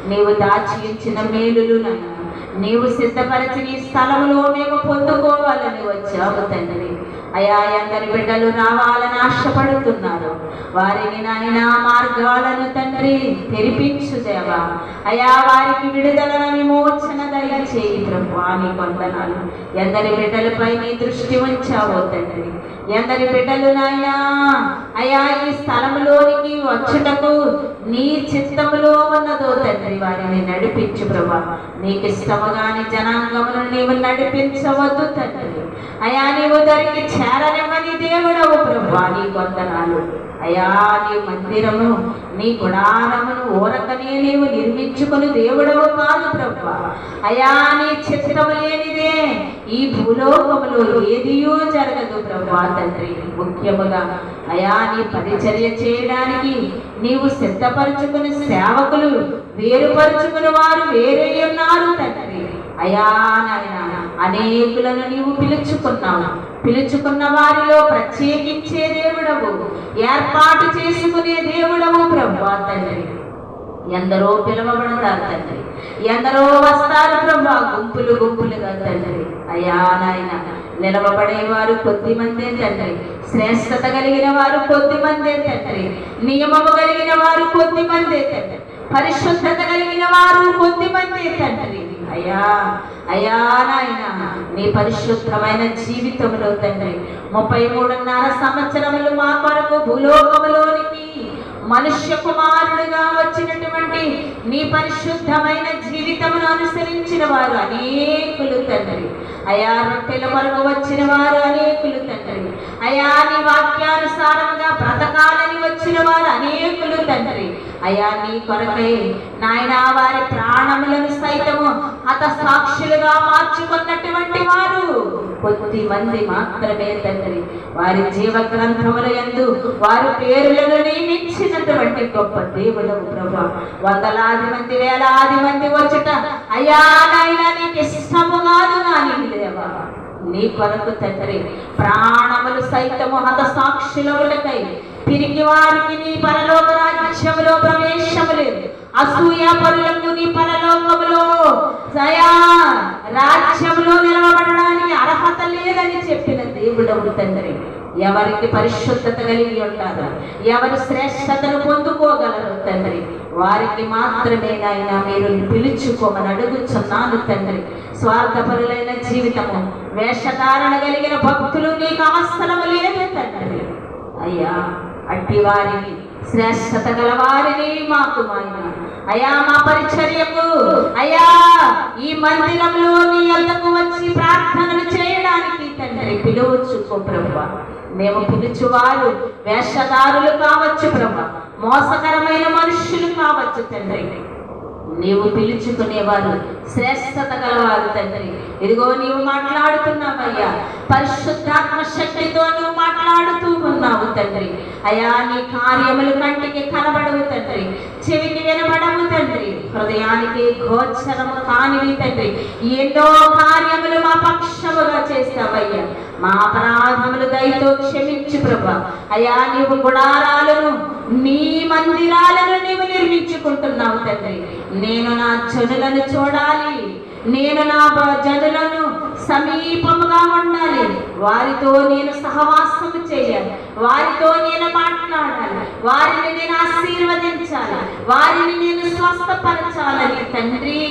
F: నీవు దాచి ఉంచిన మేలులు నాయన నీవు సిద్ధపరచిన ఈ స్థలములో మేము పొందుకోవాలని వచ్చాము తండ్రి. అయా ఎందరి బిడ్డలు రావాలని ఆశపడుతున్నారు. వారిని నాయన మార్గాలను తండ్రి తెరిపించు దేవా. అయా వారికి విడుదల విమోచన దయచేయి ప్రభు. నీ వందనాలు. ఎందరి బిడ్డలపై నీ దృష్టి ఉంచావో తండ్రి, ఎందరి బిడ్డలు నాయనా అయా ఈ స్థలములోనికి వచ్చుటకు నీ చిత్తములో ఉన్నదో తండ్రి వారిని నడిపించు ప్రభా. నీకు ఇష్టముగాని జనాంగమును నీవు నడిపించవద్దు తండ్రి. అయా నీవు దరికి చేరనివ్వని దేవుడవు ప్రభా. నీ వందనాలు. అయా నీ మందిరము నీ గుడారమును ఊరకనే నీవు నిర్మించుకుని దేవుడవు కాదు ప్రభా. అయా నీ చిత్తము లేనిదే ఈ భూలోకములో ఏదియూ జరగదు ప్రభా తండ్రి. ముఖ్యముగా అయా నీ పరిచర్య చేయడానికి నీవు సిద్ధపరచుకుని సేవకులు వేరుపరుచుకుని వారు వేరే ఉన్నారు తండ్రి. అయా నాయన అనేకులను నీవు పిలుచుకున్నావు. పిలుచుకున్న వారిలో ప్రత్యేకించే దేవుడవు, ఏర్పాటు చేసుకునే దేవుడవు ప్రభా తండ్రి. ఎందరో పిలువబడతారు తండ్రి, ఎందరో వస్తారు ప్రభా గుంపులు గుంపులుగా తండ్రి. అయా నాయన నిలవబడేవారు కొద్ది మందే తండ్రి, శ్రేష్టత కలిగిన వారు కొద్ది మందే తండ్రి, నియమము కలిగిన వారు కొద్ది మందే తండ్రి, పరిశుద్ధత కలిగిన వారు కొద్ది మందే తండ్రి. అయ్యా అయ్యా నాయన నీ పరిశుద్ధమైన జీవితంలో తండ్రి 33.5 సంవత్సరములు మా కొరకు భూలోకములోనికి మనుష్య కుమారుడుగా వచ్చినటువంటి నీ పరిశుద్ధమైన జీవితమును అనుసరించిన వారు అనేకులు తండ్రి. అయా రొట్టెల కొరకు వచ్చిన వారు అనేకులు తండ్రి. అయా నీ వాక్యానుసారంగా బ్రతకాలని వచ్చిన వారు అనేకులు తండ్రి. అయా నీ కొరకై నాయన వారి ప్రాణములను సైతము హత సాక్షులుగా మార్చుకున్నటువంటి వారు కొద్ది మంది మాత్రమే తండ్రి. వారి జీవ గ్రంథముల యందు వారి పేరులను నియమించినటువంటి గొప్ప దేవుడవు ప్రభా. వందలాది మంది వేలాది మంది వచ్చుట అయ్యా నాయన నీకు ఇష్టము కాదు కానీ దేవా నీ కొరకు తండ్రి ప్రాణములు సైతము హత సాక్షులకై తిరిగి వారికి నీ పరలోక రాజ్యములో ప్రవేశము లేదు. అసూయ పరులకు నీ పరలోకములో దయా రాజ్యములో నిలవబడడానికి అర్హత లేదని చెప్పిన దేవుడవు తండ్రి. ఎవరికి పరిశుద్ధత కలిగి ఉంటారో, ఎవరు శ్రేష్టతను పొందుకోగలరు తండ్రి, వారికి మాత్రమే నాయన మీరు పిలుచుకోమని అడుగుచున్నాను తండ్రి. స్వార్థపరులైన జీవితము, వేషధారణ కలిగిన భక్తులు నీకు అవసరము లేదు తండ్రి. అయ్యా అట్టి వారిని శ్రేష్టత గల వారిని మాకు మాయన అయా మా పరిచర్యకు అయా ఈ మందిరంలో నీ యొద్దకు వచ్చి ప్రార్థనలు చేయడానికి తండ్రి పిలువచ్చుకో ప్రభా. మేము పిలుచువారు వేషధారులు కావచ్చు ప్రభా, మోసకరమైన మనుష్యులు కావచ్చు తండ్రి. నీవు పిలుచుకునేవారు శ్రేష్టత గలవారు తండ్రి. ఇదిగో నీవు మాట్లాడుతున్నావయ్యా, పరిశుద్ధాత్మ శక్తితో నువ్వు మాట్లాడుతూ ఉన్నావు తండ్రి. అయా నీ కార్యములు కంటికి కనబడవు తండ్రి, చెవికి వినబడవు తండ్రి, హృదయానికి గోచరము కానివి తండ్రి. ఎన్నో కార్యములు మా పక్షముగా చేస్తావయ్యా. మా అపరాధములు దయతో క్షమించు ప్రభా. అయా నీవు గుడారాలను నీ మందిరాలను నీవు నిర్మించుకుంటున్నావు తండ్రి. నేను నా జనులను చూడాలి, నేను నా జనులను సమీపముగా ఉండాలి, వారితో నేను సహవాసము చేయాలి, వారితో నేను మాట్లాడాలి, వారిని నేను ఆశీర్వదించాలి, వారిని నేను స్వస్థపరచాలని తండ్రి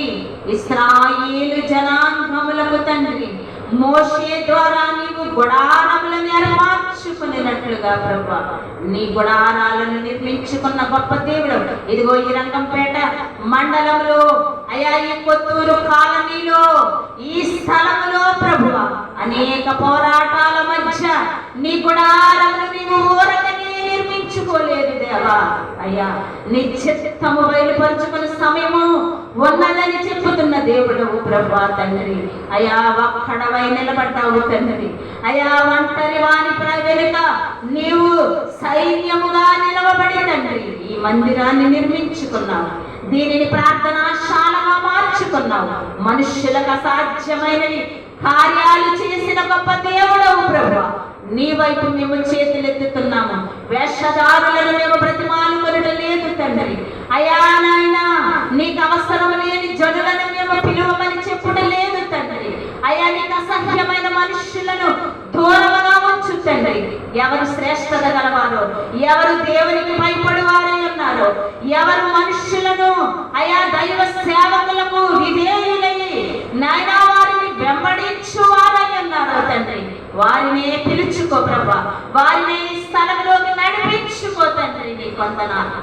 F: ఇశ్రాయేలు జనాంగములకు తండ్రి మోషే ద్వారా నీవు గుడారములను ఏర్పార్చుకునేటట్లుగా ప్రభా నీ గుడారాలను నిర్మించుకున్న గొప్ప దేవుడు. ఇదిగో ఈ రంగంపేట మండలంలో అయా ఈ కొత్తూరు కాలనీలో ఈ స్థలములో ప్రభువ అనేక పోరాటాల మధ్య నీ గుడారమును నీవు ఊరకనే నిర్మించుకోలేదు దేవా. అయ్యా నీ చిత్తము బయలుపరుచుకున్న సమయము ఉన్నదని చెప్పుతున్న దేవుడవు ప్రభా తండ్రి. అయా ఒక్కడవై నిలబడ్డావు తండ్రి. అయా ఒంటరి వాని వెనుక నీవు సైన్యముగా నిలవబడి తండ్రి ఈ మందిరాన్ని నిర్మించుకున్నావు, దీనిని ప్రార్థనాశాలగా మార్చుకున్నావు. మనుష్యులకు అసాధ్యమైనవి కార్యాలు చేసిన గొప్ప దేవుడవు ప్రభా. నీ వైపు మేము చేతులెత్తుతున్నాము. వేషధారులను మేము బ్రతిమాలుకొనడం లేదు తండ్రి. అయా నాయనా నీకు అవసరం లేని జనులను మేము పిలువమని చెప్పుట లేదు తండ్రి. అయా నీకు అసహ్యమైన మనుష్యులను దూరముగా ఉంచు తండ్రి. ఎవరు శ్రేష్టత గలవారో, ఎవరు దేవునికి భయపడువారై ఉన్నారో, ఎవరు మనుష్యులను అయా దైవ సేవకులకు విధేయులై నాయనా వారిని వెంబడించువారై ఉన్నారో తండ్రి, వారినే పిలుచుకో ప్రభా, వారిని ఈ స్థలంలోకి నడిపించుకో తండ్రి. నీ వందనాలు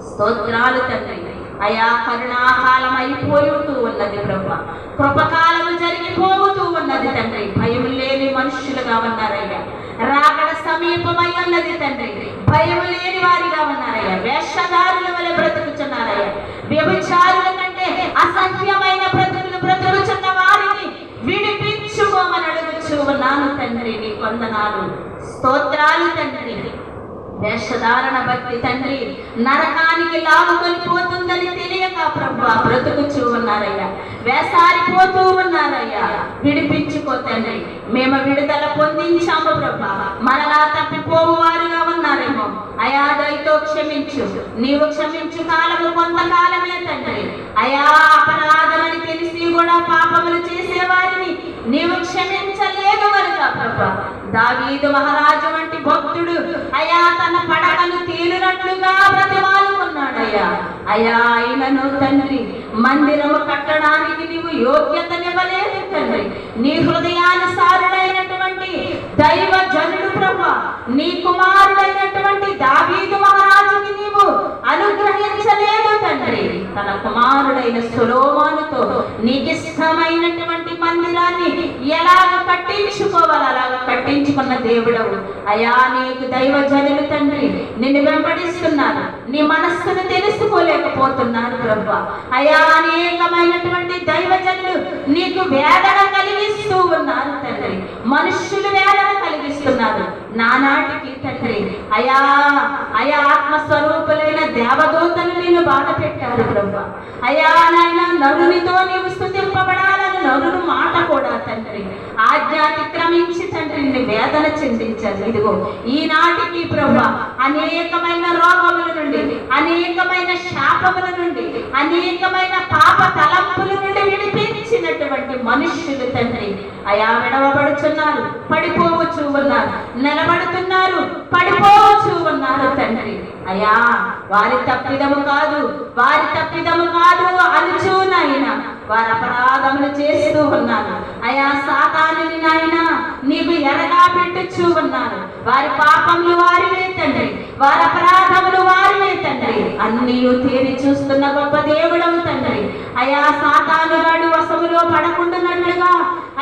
F: స్తోత్రాలు తండ్రి. అయా కరుణాకాలం అయిపోతూ ఉన్నది ప్రభా, కృపకాలము జరిగిపోతూ ఉన్నది తండ్రి. భయం లేని మనుషులుగా ఉన్నారయ్యా, రాకడ సమీపమై ఉన్నది తండ్రి. భయం లేని వారిగా ఉన్నారయ్యా, వేషధారుల వలె బ్రతుకుచున్నారయ్యా, వ్యభిచారుల కంటే అసహ్యమైన బ్రతుకుచున్న వారిని విడిపించుకోమని అడుగుచూ ఉన్నాను తండ్రి. నీ వందనాలు స్తోత్రాలు తండ్రి. వేషధారణ బట్టి తండ్రి నరకానికి లాగుకొని పోతుందని తెలియక ప్రభువా బ్రతుకుచూ ఉన్నారయ్యా, వేసారిపోతూ ఉన్నారయ్యా. విడిపించుకో తండ్రి. మేము విడుదల పొందించాము ప్రభా, మరలా తప్పిపోవు వారుగా ఉన్నారేమో అయా, దయతో క్షమించు. నీవు క్షమించు కాలము కొంతకాలమే తండ్రి. అయా అపరాధమని తెలిసి కూడా పాపములు చేసేవారిని నీవు క్షమించలేదు కనుక ప్రభా, దావీదు మహారాజు వంటి భక్తుడు అయా తన పడకను తీరినట్లుగా బ్రతిమాలుకున్నాడయ్యా. అయా అయినను తండ్రి మందిరము కట్టడానికి నీవు యోగ్యతనివ్వలేదు తండ్రి. నీ హృదయానుసారుడైనటువంటి దైవ జనుడు ప్రభా, నీ కుమారుడైనటువంటి దావీదు మహారాజుకి నీవు అనుగ్రహించలేదు తండ్రి. తన కుమారుడైన సొలొమోనుతో నీకిష్టమైనటువంటి మందిరాన్ని ఎలాగ కట్టించుకోవాలి అలాగ కట్టించుకున్న దేవుడవు అయా. నీకు దైవ జనులు తండ్రి నిన్ను వెంబడిస్తున్నారు, నీ మనస్సును తెలుసుకోలేకపోతున్నారు ప్రభా. అయా అనేకమైనటువంటి దైవ జనులు నీకు వేదన కలిగిస్తూ ఉన్నారు తండ్రి, మనుష్యులు వేదన కలిగిస్తున్నారు నానాటికి తండ్రి. అయా అయా ఆత్మస్వరూపులైన దేవదూతలు నిన్ను బాధ పెట్టారు ప్రభా. అయా నాయన నరునితో నీవు స్తుతింపబడాలని నరుని మాట కూడా తండ్రి ఆజ్ఞాతిక్రమించి తండ్రి నిన్ను వేదన చెందించారు. ఇదిగో ఈనాటికి ప్రభా అనేకమైన రోగముల నుండి, అనేకమైన శాపముల నుండి, అనేకమైన పాప తలంపుల నుండి విడిపించినటువంటి మనుష్యులు తండ్రి అయా విడవబడుచున్నారు, పడిపోవచ్చు ఉన్నారు, నిలబడుతున్నారు, పడిపోవచ్చు ఉన్నారు తండ్రి. అయా వారి తప్పిదము కాదు, వారి తప్పిదము కాదు అనుచు నాయన వారు అపరాధములు చేస్తూ ఉన్నారు. అయా సాతానుని నాయన నీకు ఎరగా పెట్టుచూ ఉన్నారు. వారి పాపములు వారివే తండ్రి, వారి అపరాధములు వారివే తండ్రి. అన్నీ తీరి చూస్తున్న గొప్ప దేవుడవు తండ్రి. అయా సాతాను వాడు వశములో పడకుండానట్లుగా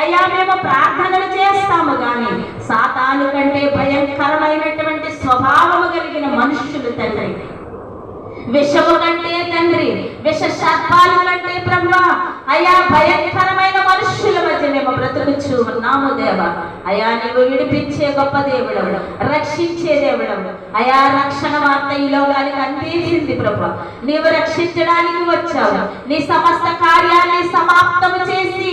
F: అయ్యా మేము ప్రార్థనలు చేస్తాము కానీ సాతాను కంటే భయంకరమైనటువంటి స్వభావము కలిగిన మనుష్యులు తండ్రి, విషము కంటే తండ్రి, విష సర్పాలు కంటే ప్రభువా అయా భయంకరమైన మనుష్యుల మధ్య మేము బ్రతుకుచూ ఉన్నాము దేవా. అయా నీవు విడిపించే గొప్ప దేవుడవు, రక్షించే దేవుడవు. అయా రక్షణ వార్త ఈ లోకానికి అందేసింది ప్రభువా, నీవు రక్షించడానికి వచ్చావు. నీ సమస్త కార్యాన్ని సమాప్తము చేసి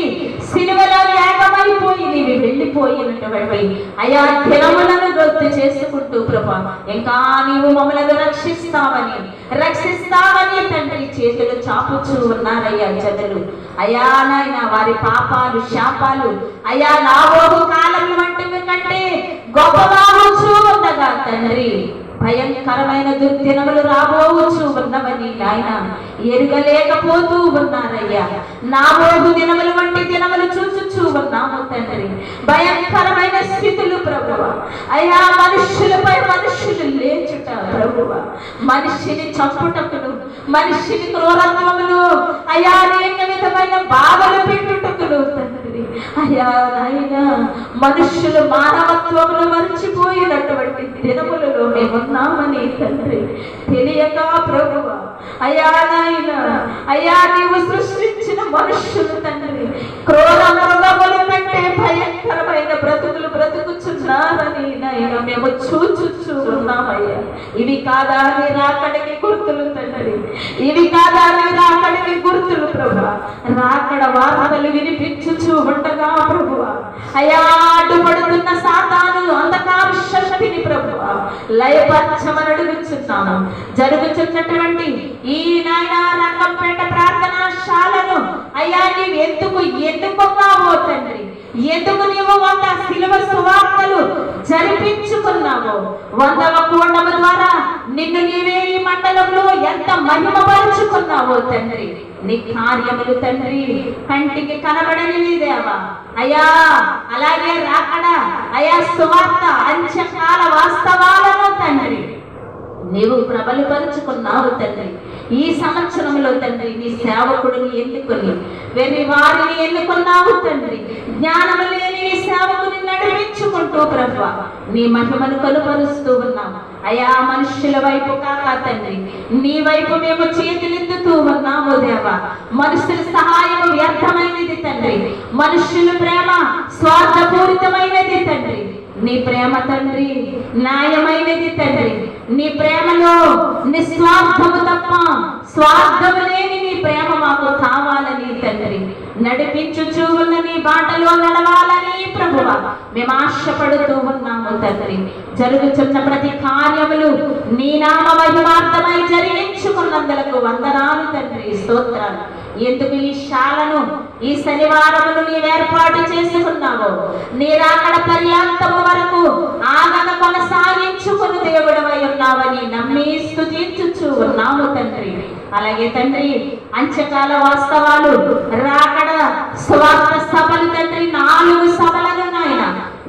F: సిలువలో ఏకమైపోయి నీవు వెళ్ళిపోయినటువంటి అయా దినములను గుర్తు చేసుకుంటూ ప్రభువా ఇంకా నీవు మమ్మల్ని రక్షిస్తావని తండ్రి చేతులు చాపుచూ ఉన్నారయ్యా జనులు. అయా నాయన వారి పాపాలు శాపాలు అయా నాబోహు కాలం వంటివి కంటే గొప్పవారుచూ ఉండగా తండ్రి భయంకరమైన దుర్దినములు రాబోవచ్చు ఉన్నవని నాయన ఎరుగలేకపోతూ ఉన్నారయ్యా. నాబోహు దినములు వంటి దినములు చూచుచూ ఉన్నాము తండ్రి. భయంకరమైన స్థితులు ప్రభువా అయా, మనుష్యులపై మనుష్యులు లేచుట ప్రభువా, మనిషిని చంపుటకులు, మనిషిని క్రూరత్వములు అయా, అనేక విధమైన బాధలు పెట్టుటకులు తండ్రి. అయా నాయన మనుష్యులు మానవత్వములు మర్చిపోయినటువంటి దినములలో మేమున్నామని తండ్రి తెలియక ప్రభువా అయా నాయన అయా నీవు సృష్టించిన మనుష్యులు తండ్రి క్రూర మృగముల కంటే భయంకరమైన బ్రతుకులు బ్రతుకుచున్నారని నాయన మేము చూచుచూ ఉన్నామయ్యా. ఇవి కాదా నీ రాకడికి గుర్తులు తండ్రి, ఇవి కాదా నీ రాకడికి గుర్తులు ప్రభువా. రాకడ వార్తలు వినిపించుచూ ఉండగా ప్రభువా అయా అడ్డుపడుతున్న సాతాను అంధకార శక్తిని ప్రభువా లయపరచమని అడుగుచున్నాము. జరుగుతున్నటువంటి ఈ నాయన రంగంపేట ప్రార్థనాశాలను అయ్యా నీవు ఎందుకు ఎన్నుకున్నావో తండ్రి, ఎందుకు నీవు 100 శిలువ సువార్తలు జరిపించుకున్నావు? 100వ కూటమి ద్వారా నిన్ను నీవే ఈ మండలంలో ఎంత మహిమపరుచుకున్నావో తండ్రి. నీ కార్యములు తండ్రి కంటికి కనబడనివి దేవా. అయ్యా అలాగే రాకడా అయా సువార్త అంత్యకాల వాస్తవాలను తండ్రి నీవు ప్రబలపరుచుకున్నావు తండ్రి. ఈ సంవత్సరంలో తండ్రి నీ సేవకుడిని ఎన్నుకొని వెర్రి వారిని ఎన్నుకున్నావు తండ్రి. జ్ఞానము లేని నీ సేవకుని నడిపించుకుంటూ ప్రభువా నీ మహిమను కలుపరుస్తూ ఉన్నాము. అయా మనుష్యుల వైపు కాక తండ్రి నీ వైపు మేము చేతులెత్తుతూ ఉన్నాము దేవా. మనుషుల సహాయం వ్యర్థమైనది తండ్రి. మనుష్యుల ప్రేమ స్వార్థపూరితమైనది తండ్రి. నీ ప్రేమ తండ్రి న్యాయమైనది తండ్రి. నీ ప్రేమలో నిస్వార్థము తప్ప స్వార్థము లేని నీ ప్రేమ మాకు కావాలని తండ్రి నడిపించుచూ ఉన్న నీ బాటలో నడవాలని ప్రభువా మేము ఆశపడుతూ ఉన్నాము తండ్రి. జరుగుతున్న ప్రతి కార్యములు నీ నామ మహిమార్థమై జరిగించుకున్నందులకు వందనాలు తండ్రి, స్తోత్రాలు. ఎందుకు ఈ శాలను ఈ శనివారమును నీవు ఏర్పాటు చేసుకున్నావు? నీ రాకడ పర్యాంతము వరకు ఆగక కొనసాగించుకుని దేవుడవై ఉన్నావని నమ్మి స్తుతించుచు ఉన్నాము తండ్రి. అలాగే తండ్రి అంత్యకాల వాస్తవాలు రాకడ స్వార్థ సభలు తండ్రి 4 సభలను నాయన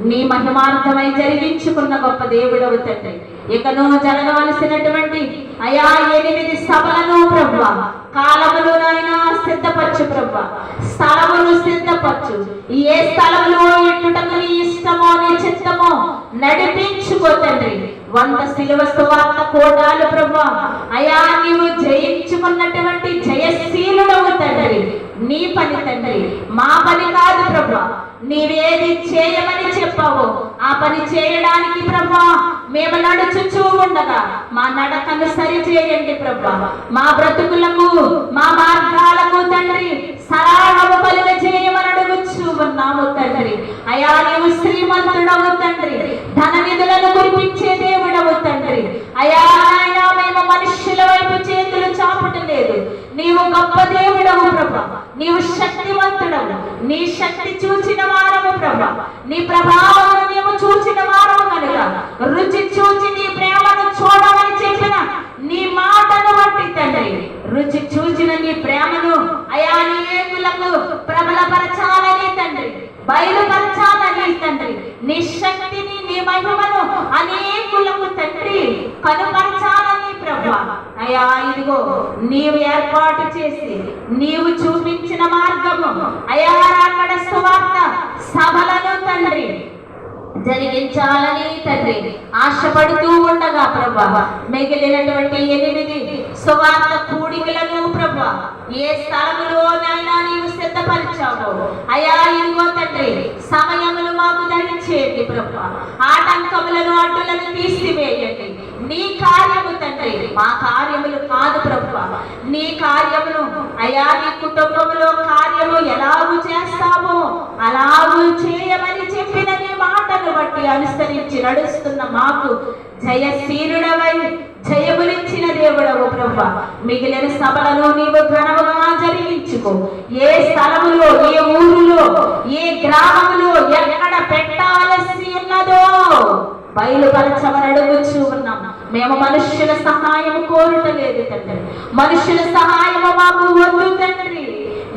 F: నీ మహిమార్థమై జరిగించుకున్న గొప్ప దేవుడవు తండ్రి. ఇకను జరగవలసినటువంటి అయా 8 సభలను ప్రభువా కాలములు నాయన సిద్ధపరచు ప్రభువా. స్థలములు సిద్ధపరచు. ఏ స్థలములో ఎట్టుటకు నీ ఇష్టమో నీ చిత్తమో నడిపించుకో తండ్రి. 100 శిలువ సువార్త కోటాలు ప్రభువా అయా నీవు జయించుకున్నటువంటి జయశీలుడవు తండ్రి. నీ పని తండ్రి మా పని కాదు ప్రభువా. నీవేది చేయమని చెప్పావో ఆ పని చేయడానికి ప్రభువా మేము నడుచుచూ ఉండగా మా నడకను సరి చేయండి ప్రభువా. మా బ్రతుకులకు మా మార్గాలకు తండ్రి సరాగము కలుగ చేయమని అడుగుచూ ఉన్నాము తండ్రి. అయా నీవు శ్రీమంతుడవు తండ్రి. ధన నిధులను కురిపించే దేవుడవు తండ్రి. అయా నాయన మేము మనుష్యుల వైపు చేతులు చాపుటలేదు. నీవు గొప్ప దేవుడవు ప్రభువా. నీవు శక్తివంతుడవు. నీ శక్తి చూచిన వారము ప్రభువా. నీ ప్రభావం మేము చూచిన వారము కనుక రుచి చూచి నీ ప్రేమను చూడమని చెప్పిన నీ మాటను బట్టి తండ్రి రుచి చూచిన నీ ప్రేమను అయా అనేకులకు ప్రబలపరచాలని తండ్రి బయలుపరచాలని తండ్రి నీ శక్తిని నీ మహిమను అనేకులకు తండ్రి కనుపరచాలని ప్రభువా. అయా ఇదిగో నీవు ఏర్పాటు చేసి నీవు చూపించిన మార్గము అయా రాకడ సువార్త సభలను తండ్రి జరిగించాలని తండ్రి ఆశపడుతూ ఉండగా ప్రభువా మిగిలినటువంటి 8 సువార్త కూడికలను ప్రభువా ఏ స్థలములోనైనా నీవు సిద్ధపరిచావు అయా ఇదిగో తండ్రి సమయములు మాకు దయచేయండి ప్రభువా. ఆటంకములను అడ్డులను తీసివేయండి. నీ కార్యము తండ్రి మా కార్యములు కాదు ప్రభువా. నీ కార్యమును అయా నీ కుటుంబంలో కార్యము ఎలాగూ చేస్తావో అలాగూ చేయమని చెప్పిన నీ మాటను బట్టి అనుసరించి నడుస్తున్న మాకు జయశీలుడవై జయములిచ్చిన దేవుడవు ప్రభువా. మిగిలిన సభలను నీవు ఘనముగా జరిగించుకో. ఏ స్థలములో ఏ ఊరులో ఏ గ్రామములో ఎక్కడ పెట్టాల్సి ఉన్నదో బయలుపరచమని అడుగుచూ ఉన్నాం. మేము మనుష్యుల సహాయం కోరటలేదు తండ్రి. మనుష్యుల సహాయము మాకు వద్దు తండ్రి.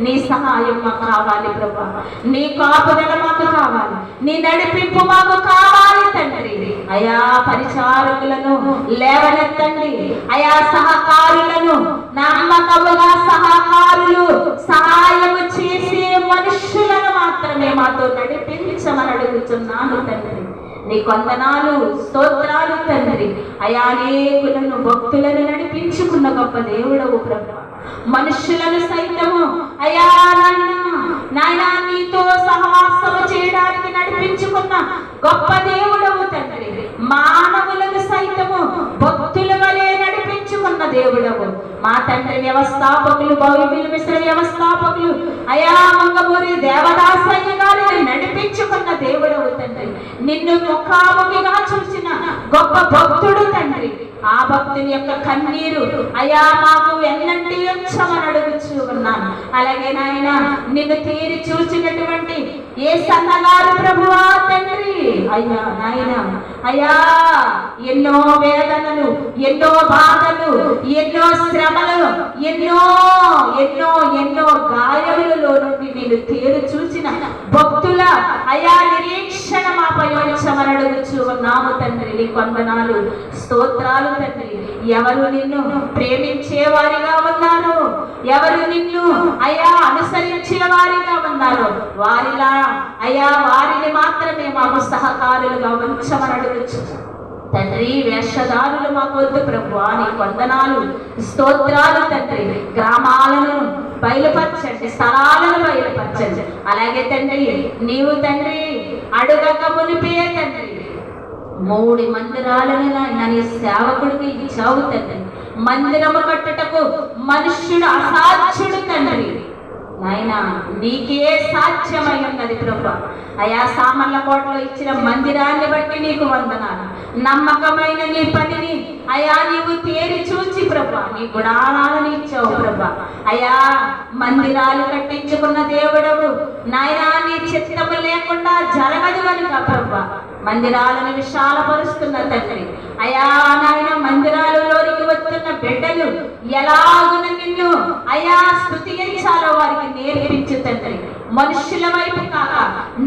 F: నీ సహాయం మాకు కావాలి ప్రభువా. నీ కాపుదల మాకు కావాలి. నీ నడిపింపు మాకు కావాలి తండ్రి. అయా పరిచారకులను లేవనెత్తండి. అయా సహకారులను నమ్మకముగా సహకారులు సహాయము చేసే మనుష్యులను మాత్రమే మాతో నడిపించమని అడుగుతున్నాను తండ్రి. నీ వందనాలు స్తోత్రాలు తండ్రి. అయా అనేకులను భక్తులను నడిపించుకున్న గొప్ప దేవుడవు ప్రభువా. మనుష్యులను సైతము అయా నాయన నీతో సహవాసము చేయడానికి నడిపించుకున్న గొప్ప దేవుడవు తండ్రి. మానవులను సైతము భక్తుల వలె నడిపించుకున్న దేవుడవు మా తండ్రి. వ్యవస్థాపకులు బైబిల్ మిశ్ర వ్యవస్థాపకులు అయా మంగమూరి దేవదాసయ్య గారిని నడిపించుకున్న దేవుడవు తండ్రి. నిన్ను ముఖాముఖిగా చూసిన గొప్ప భక్తుడు తండ్రి. ఆ భక్తుని యొక్క కన్నీరు అయ్యా మాకు ఎన్నంటి ఉంచమని అడుగుచూ ఉన్నాను. అలాగే నాయన నిన్ను తీరి చూచినటువంటి ఏ సన్నగారు ప్రభువా తండ్రి అయ్యా నాయన అయ్యా ఎన్నో వేదనలు, ఎన్నో బాధలు, ఎన్నో శ్రమలు, ఎన్నో ఎన్నో ఎన్నో గాయములలో నుండి నేను తీరు చూసిన భక్తుల అయా నిరీక్షణ మాపై ఉంచమని అడుగుచూ ఉన్నాము తండ్రి. నీ వందనాలు, స్తోత్రాలు తండ్రి. ఎవరు నిన్ను ప్రేమించే వారిగా ఉన్నారు, ఎవరు నిన్ను అయా అనుసరించే వారిగా ఉన్నారు, వారిలా అయా వారిని మాత్రమే మాకు సహకారులుగా ఉంచమని అడుగుచు తండ్రి. వేషధారులు మాకొద్దు ప్రభువా, నీ వందనాలు, స్తోత్రాలు తండ్రి. గ్రామాలను బయలుపరచండి, స్థలాలను బయలుపరచండి. అలాగే తండ్రి నీవు తండ్రి అడుగక మునిపే తండ్రి 3 మందిరాలను నీ సేవకుడికి ఇచ్చావు తండ్రి. మందిరము కట్టుటకు మనుష్యుడు అసాధ్యుడు తండ్రి. నాయన నీకే సాధ్యమై ఉన్నది ప్రభా. అయా సామర్లకోటలో ఇచ్చిన మందిరాన్ని బట్టి నీకు వందనాలు. నమ్మకమైన నీ పనిని అయా నీవు తేరి చూచి ప్రభా నీ గుడాలను ఇచ్చావు ప్రభా. అయా మందిరాలు కట్టించుకున్న దేవుడవు నాయన, నీ చిత్తము లేకుండా జరగదు కనుక ప్రభా మందిరాలను విశాలపరుస్తున్న తండ్రి. అయా నాయన మందిరాలలోనికి వస్తున్న బిడ్డలు ఎలాగున నిన్ను అయా స్తుతించాలో వారికి నేర్పించు తండ్రి. మనుషుల వైపు కాక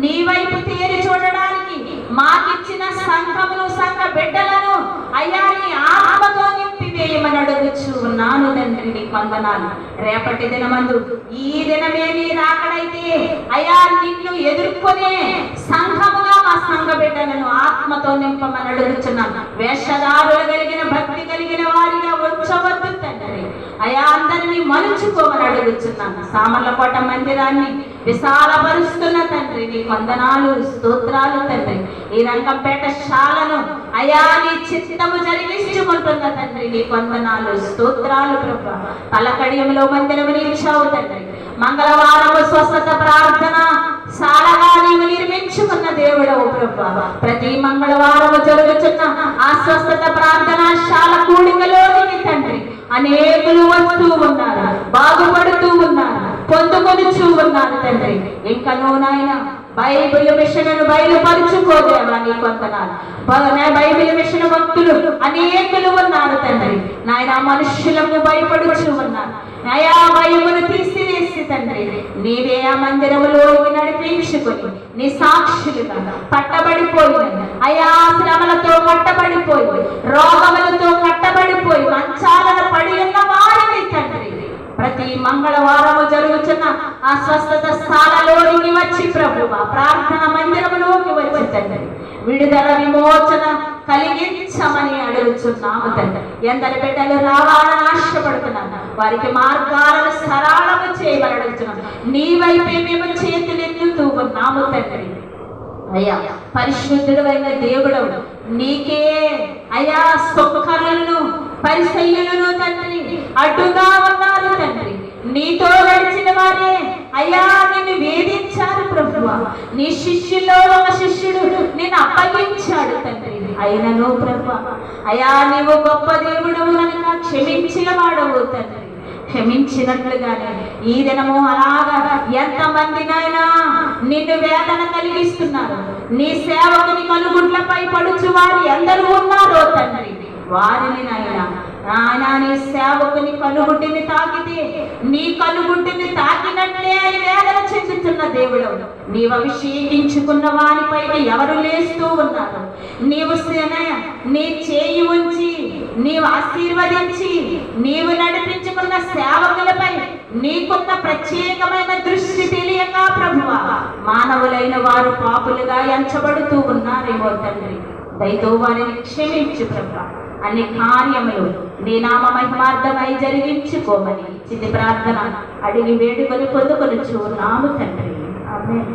F: నీ వైపు తేరి చూడడానికి మాకిచ్చిన సంఘమును, సంఘ బిడ్డలను అయ్యా నీ ఆత్మతో నింపివేయమని అడుగుచు ఉన్నాను తండ్రి. నీ వందనాలు. రేపటి దినమందు ఈ దినమే నీ రాకడైతే అయ్యా నిన్ను ఎదుర్కొనే సంఘముగా మా సంఘ బిడ్డలను ఆత్మతో నింపమని అడుగుచున్నాను. వేషధారులు కలిగిన భక్తి కలిగిన వారిగా ఉంచవద్దు తండ్రి. అయా అందరినీ మలుచుకోమని అడుగుచున్నాను. సామర్లకోట మందిరాన్ని విశాలపరుస్తున్న తండ్రి నీ వందనాలు, స్తోత్రాలు తండ్రి. ఈ రంగంపేట శాలను అయా నీ చిత్తము జరిగిస్తుకుంటున్న తండ్రి నీ వందనాలు, స్తోత్రాలు ప్రభా. పలకడియంలో మందిరము ఇచ్చావు తండ్రి. మంగళవారము స్వస్థత ప్రార్థన శాలగా నీవు నిర్మించుకున్న దేవుడవు ప్రభా. ప్రతి మంగళవారము జరుగుతున్న ఆ స్వస్థత ప్రార్థన శాల కూడికలోని తండ్రి అనేకులు వస్తూ ఉన్నారు, బాగుపడుతూ ఉన్నారు, పొందుకొనిచూ ఉన్నారు తండ్రి. ఇంకా నాయన బైబిల్ మిషన్ను బయలుపరుచుకోదేవా నీ వందనాలు. బైబిల్ మిషన్ భక్తులు అనేకులు ఉన్నారు తండ్రి. నాయన మనుషులకు భయపడుచు ఉన్నారు. అయా భయమును తీసివేసి తండ్రి నీవే ఆ మందిరములోకి నడిపించుకొని నీ సాక్షులుగా పట్టబడిపోయి అయా శ్రమలతో కట్టబడిపోయి, రోగములతో కట్టబడిపోయి మంచాలను పడి ఉన్న వారిని తండ్రి ప్రతి మంగళవారము జరుగుతున్న ఆ స్వస్థత స్థానంలోకి వచ్చి ప్రభువా ప్రార్థన మందిరములోకి వచ్చి తండ్రి విడుదల విమోచన కలిగించమని అడుగుచున్నాము తండ్రి. ఎందరి బిడ్డలు రావాలని ఆశపడుతున్నాను, వారికి మార్గాలను సరళము చేయమని అడుగుతున్నాము. నీ వైపే మేము చేతులెత్తుతూ ఉన్నాము తండ్రి. అయ్యా పరిశుద్ధుడు అయిన దేవుడవు నీకే అయా సుఖరులను పరిసయ్యులను తండ్రి అడ్డుగా ఉన్నారు తండ్రి. నీతో నడిచిన వారే అయ్యా నిన్ను వేధించారు ప్రభువా. నీ శిష్యుల్లో ఒక శిష్యుడు నిన్ను అప్పగించాడు తండ్రి. అయినను ప్రభువా అయా నీవు గొప్ప దేవుడవు కనుక క్షమించిన వాడవు తండ్రి. క్షమించినట్లుగానే ఈ దినము అలాగా ఎంతమందినైనా నిన్ను వేదన కలిగిస్తున్నారు, నీ సేవకుని కనుగుడ్లపై పడుచు వారు ఎందరూ ఉన్నారో తండ్రి వారిని నాయన నీ సేవకుని కనుగుడ్డిని తాకితే నీ కనుగుడ్డిని తాకినట్లే అని వేదన చెందుతున్న దేవుడు నీవు అభిషేకించుకున్న వారిపై ఎవరు లేస్తూ ఉన్నారు. నీవు నీ చేయి ఉంచి నీవు ఆశీర్వదించి నీవు నడిపించుకున్న సేవకులపై నీకున్న ప్రత్యేకమైన దృష్టి తెలియక ప్రభువా మానవులైన వారు పాపులుగా ఎంచబడుతూ ఉన్నారేమో తండ్రి. దయతో వారిని క్షమించు ప్రభువా. అన్ని కార్యములు నీ నామ మహిమార్థమై జరిగించుకోమని చిన్న ప్రార్థన అడిగి వేడుకొని పొందుకొనుచు నాము తండ్రి. ఆమేన్.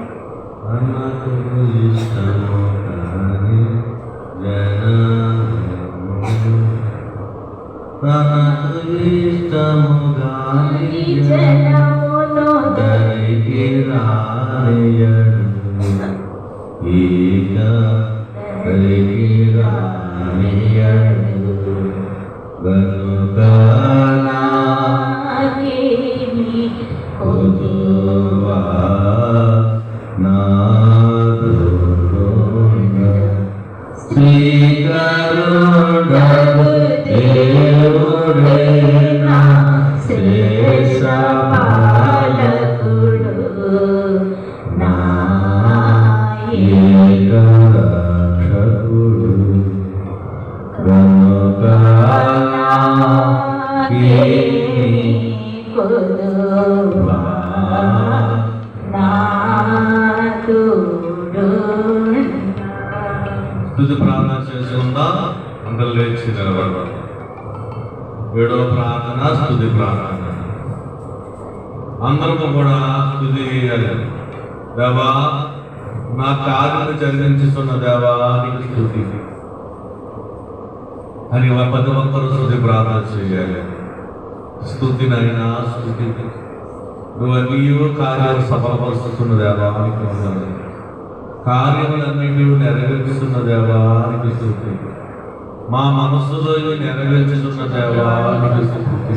B: గనుక
F: నాకేమి
B: కొదువా నాదుడుగా శ్రీకరుడగు దేవుడే నా శ్రేష్ఠ
F: పాలకుడు నా
B: ఏక రక్షకుడు గనుక నాకేమి
F: కొదువా నాదుడు.
B: తుది ప్రార్థన చేసుకుందాం. అందరూ లేచి నిలబడతాం. 7వ ప్రార్థన స్తుతి ప్రార్థన. అందరము కూడా స్తుతి చేయాలి. దేవా, నా కార్యము జరిగించుతున్న దేవా నీకు స్తుతి అని ప్రతి ఒక్కరు స్తుతి ప్రార్థన చేయాలి. స్తుతినైనా స్తుతి నువ్వు అన్నీ కార్యాలు సఫలపరుస్తున్న దేవా నీకు వందనాలు. కార్యములన్నీ నెరవేర్చుతున్న దేవా నీకు స్తుతి. మా మనస్సులో నెరవేర్చుతున్న దేవా నీకు స్తుతి.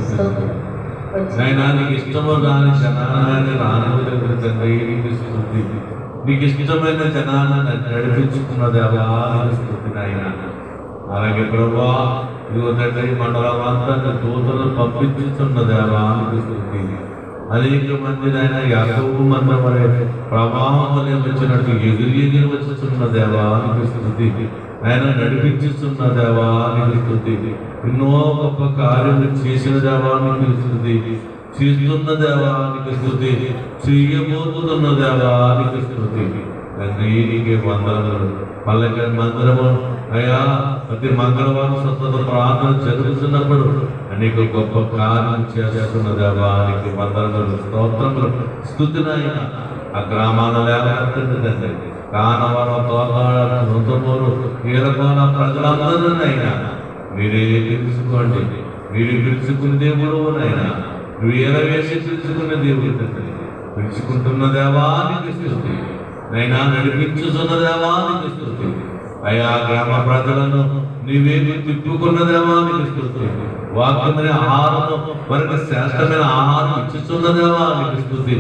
B: నైనా నీకు ఇష్టము కాని జనాన్ని రానివ్వలేదు తండ్రి నీకు స్తుతి. నీకు ఇష్టమైన జనాన్ని నడిపించుకున్న దేవా నీకు స్తుతి నాయన. అలాగే ప్రభువా ఇదిగో తండ్రి మండలం అంతా దూతలు పంపించుతున్న దేవా నీకు స్తుతి. అనేక మంది ఆయన యాకోబు మందరం అనే ప్రభావం అనే వచ్చినట్టు ఎగిరి వచ్చుతున్న దేవా నీకు స్తుతి. ఆయన నడిపించుతున్న దేవా నీకు స్తుతి. ఎన్నో గొప్ప కార్యము చేసిన దేవా నీకు స్తుతి. చేస్తున్న దేవా నీకు స్తుతి. చేయబోతున్న దేవా నీకు స్తుతి. తండ్రి నీకే వందనములు. పల్లెక మందిరము అయ్యా ప్రతి మంగళవారం స్వస్థత ప్రార్థన జరుగుతున్నప్పుడు అనేక గొప్ప కార్యం చేస్తున్న దేవా నీకు వందనములు, స్తోత్రములు, స్తుతినైనా ఆ గ్రామాల లేకపోతే కానవరం తోకాడ నొంతమూరు కీలకోన ప్రజలందరినైనా మీరే తెలుసుకోండి. మీరు పిలుచుకునే దేవుడునైనా నువ్వు వేసి పిలుచుకునే దేవుడు తండ్రి. పిలుచుకుంటున్న దేవానికి స్తుతి. నైనా నడిపించుతున్న దేవానికి స్తుతి. అయా గ్రామ ప్రజలను నీవేమి తిప్పుకున్న దేవానికి స్తుతి. వాక్యమైన ఆహారము వారికి శ్రేష్టమైన ఆహారం ఇచ్చుతున్న దేవానికి స్తుతి.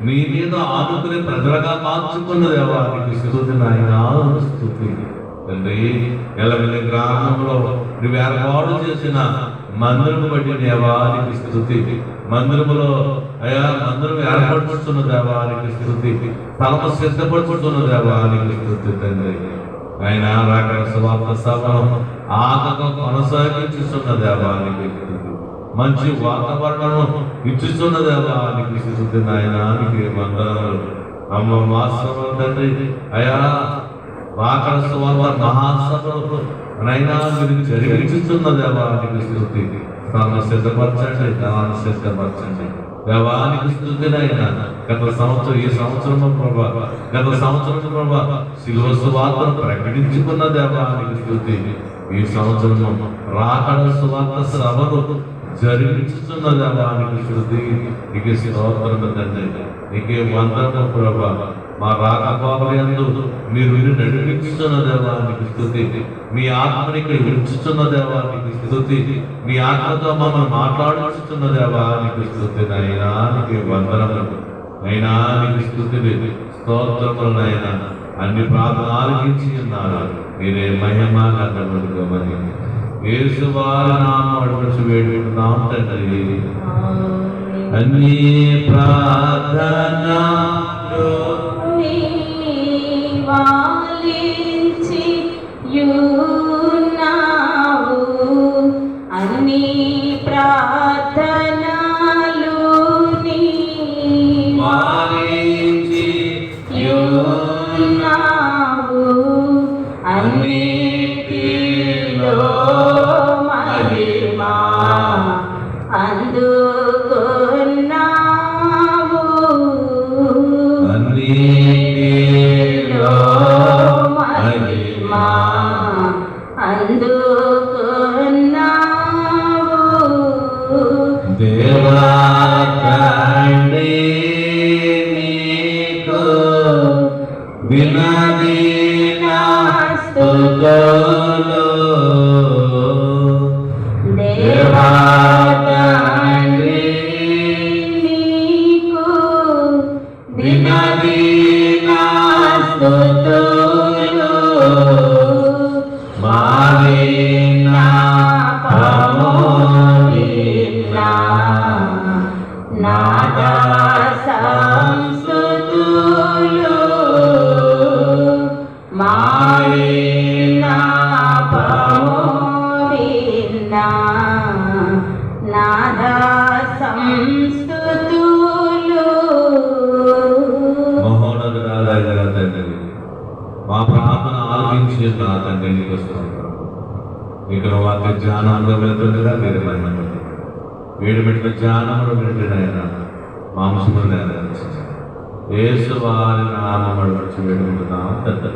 B: నీ మీద ఆనుకునే ప్రజలుగా మార్చుకున్న దేవానికి స్తుతి నాయనా స్తుతి. తండ్రి ఎలవెల్లి గ్రామంలో నువ్వు ఏర్పాటు చేసిన మందిరము బట్టి దేవానికి స్తుతి. మందిరములో అయా మందిరం ఏర్పడుతున్న దేవానికి స్తుతి. తలము సిద్ధపడుతున్న దేవానికి స్తుతి తండ్రి. ఆయన రాకడ సువార్త సభను ఆగక కొనసాగించుతున్న దేవానికి స్తుతి. మంచి వాతావరణం ఇచ్చుతున్న దేవానికి స్తుతి నాయనానికి వందనములు. అమ్మ మాసము తండ్రి అయా రాకడ సువార్త మహాసభలు నైనా మీరు జరిగించుతున్న దేవానికి స్తుతి. తనను సిద్ధపరచండి, తనను సిద్ధపరచండి దేవానికి స్తుతినైనా. గత సంవత్సరం ఈ సంవత్సరము ప్రభా గత సంవత్సరం ప్రభా శిలువ సువార్తను ప్రకటించుకున్న దేవానికి స్తుతి. ఈ సంవత్సరం రాకడ సువార్త సభలు జరిగించుతున్న దేవానికి స్తుతి. నీకు స్తోత్రము తండ్రి. నీకే వందనము ప్రభా. మా రాకపోకలందు మీరు నడిపించుతున్న దేవానికి స్తుతి. మీ ఆత్మని ఇక్కడ విడుచుతున్న దేవానికి స్తుతి. మీ ఆత్మతో మమ్మల్ని మాట్లాడుతున్న దేవానికి స్తుతి నైనా. నీకు వందనములు అయినా నీకు స్తుతి స్తోత్రములనైనా. అన్ని ప్రార్థనలు ఆలకించి ఉన్నారు. మీరే మహిమ గమని యేసు వారి నామమున అడుగుచు వేడుకుంటున్నాం తండ్రి. అన్ని ప్రార్థనలు
F: వాలించి యున్నావు. అన్ని ప్రార్థనలు నీ
B: వాలించి
F: యున్నావు. అన్నిటిలో మహిమ అందుకున్నావు.
B: అన్నిటిలో మహిమ
F: అందుకున్నావు.
B: దేవా తండ్రి నీకు వినదీన స్తుతులు.
F: దేవా
B: వినది నా స్తుతులు మావినా పమోదినా
F: నాదా సంస్తుతులు మావినా పమోదినా నాదా సంస్తుతులు.
B: మహోన్నతురాలైన తండ్రి, మా ప్రార్థన ఆలకించి నా తండ్రి నీకు స్తోత్రం. ఇక్కడ వాక్య ధ్యానంలో వెళ్తుండగా మీరు మహిమ వేడి పెట్టిన ధ్యానములు వింటున్నాయన మాంసములు నెరవేర్చండి. యేసు వారి నామములు వచ్చి వేడుకుంటున్నాం తండ్రి.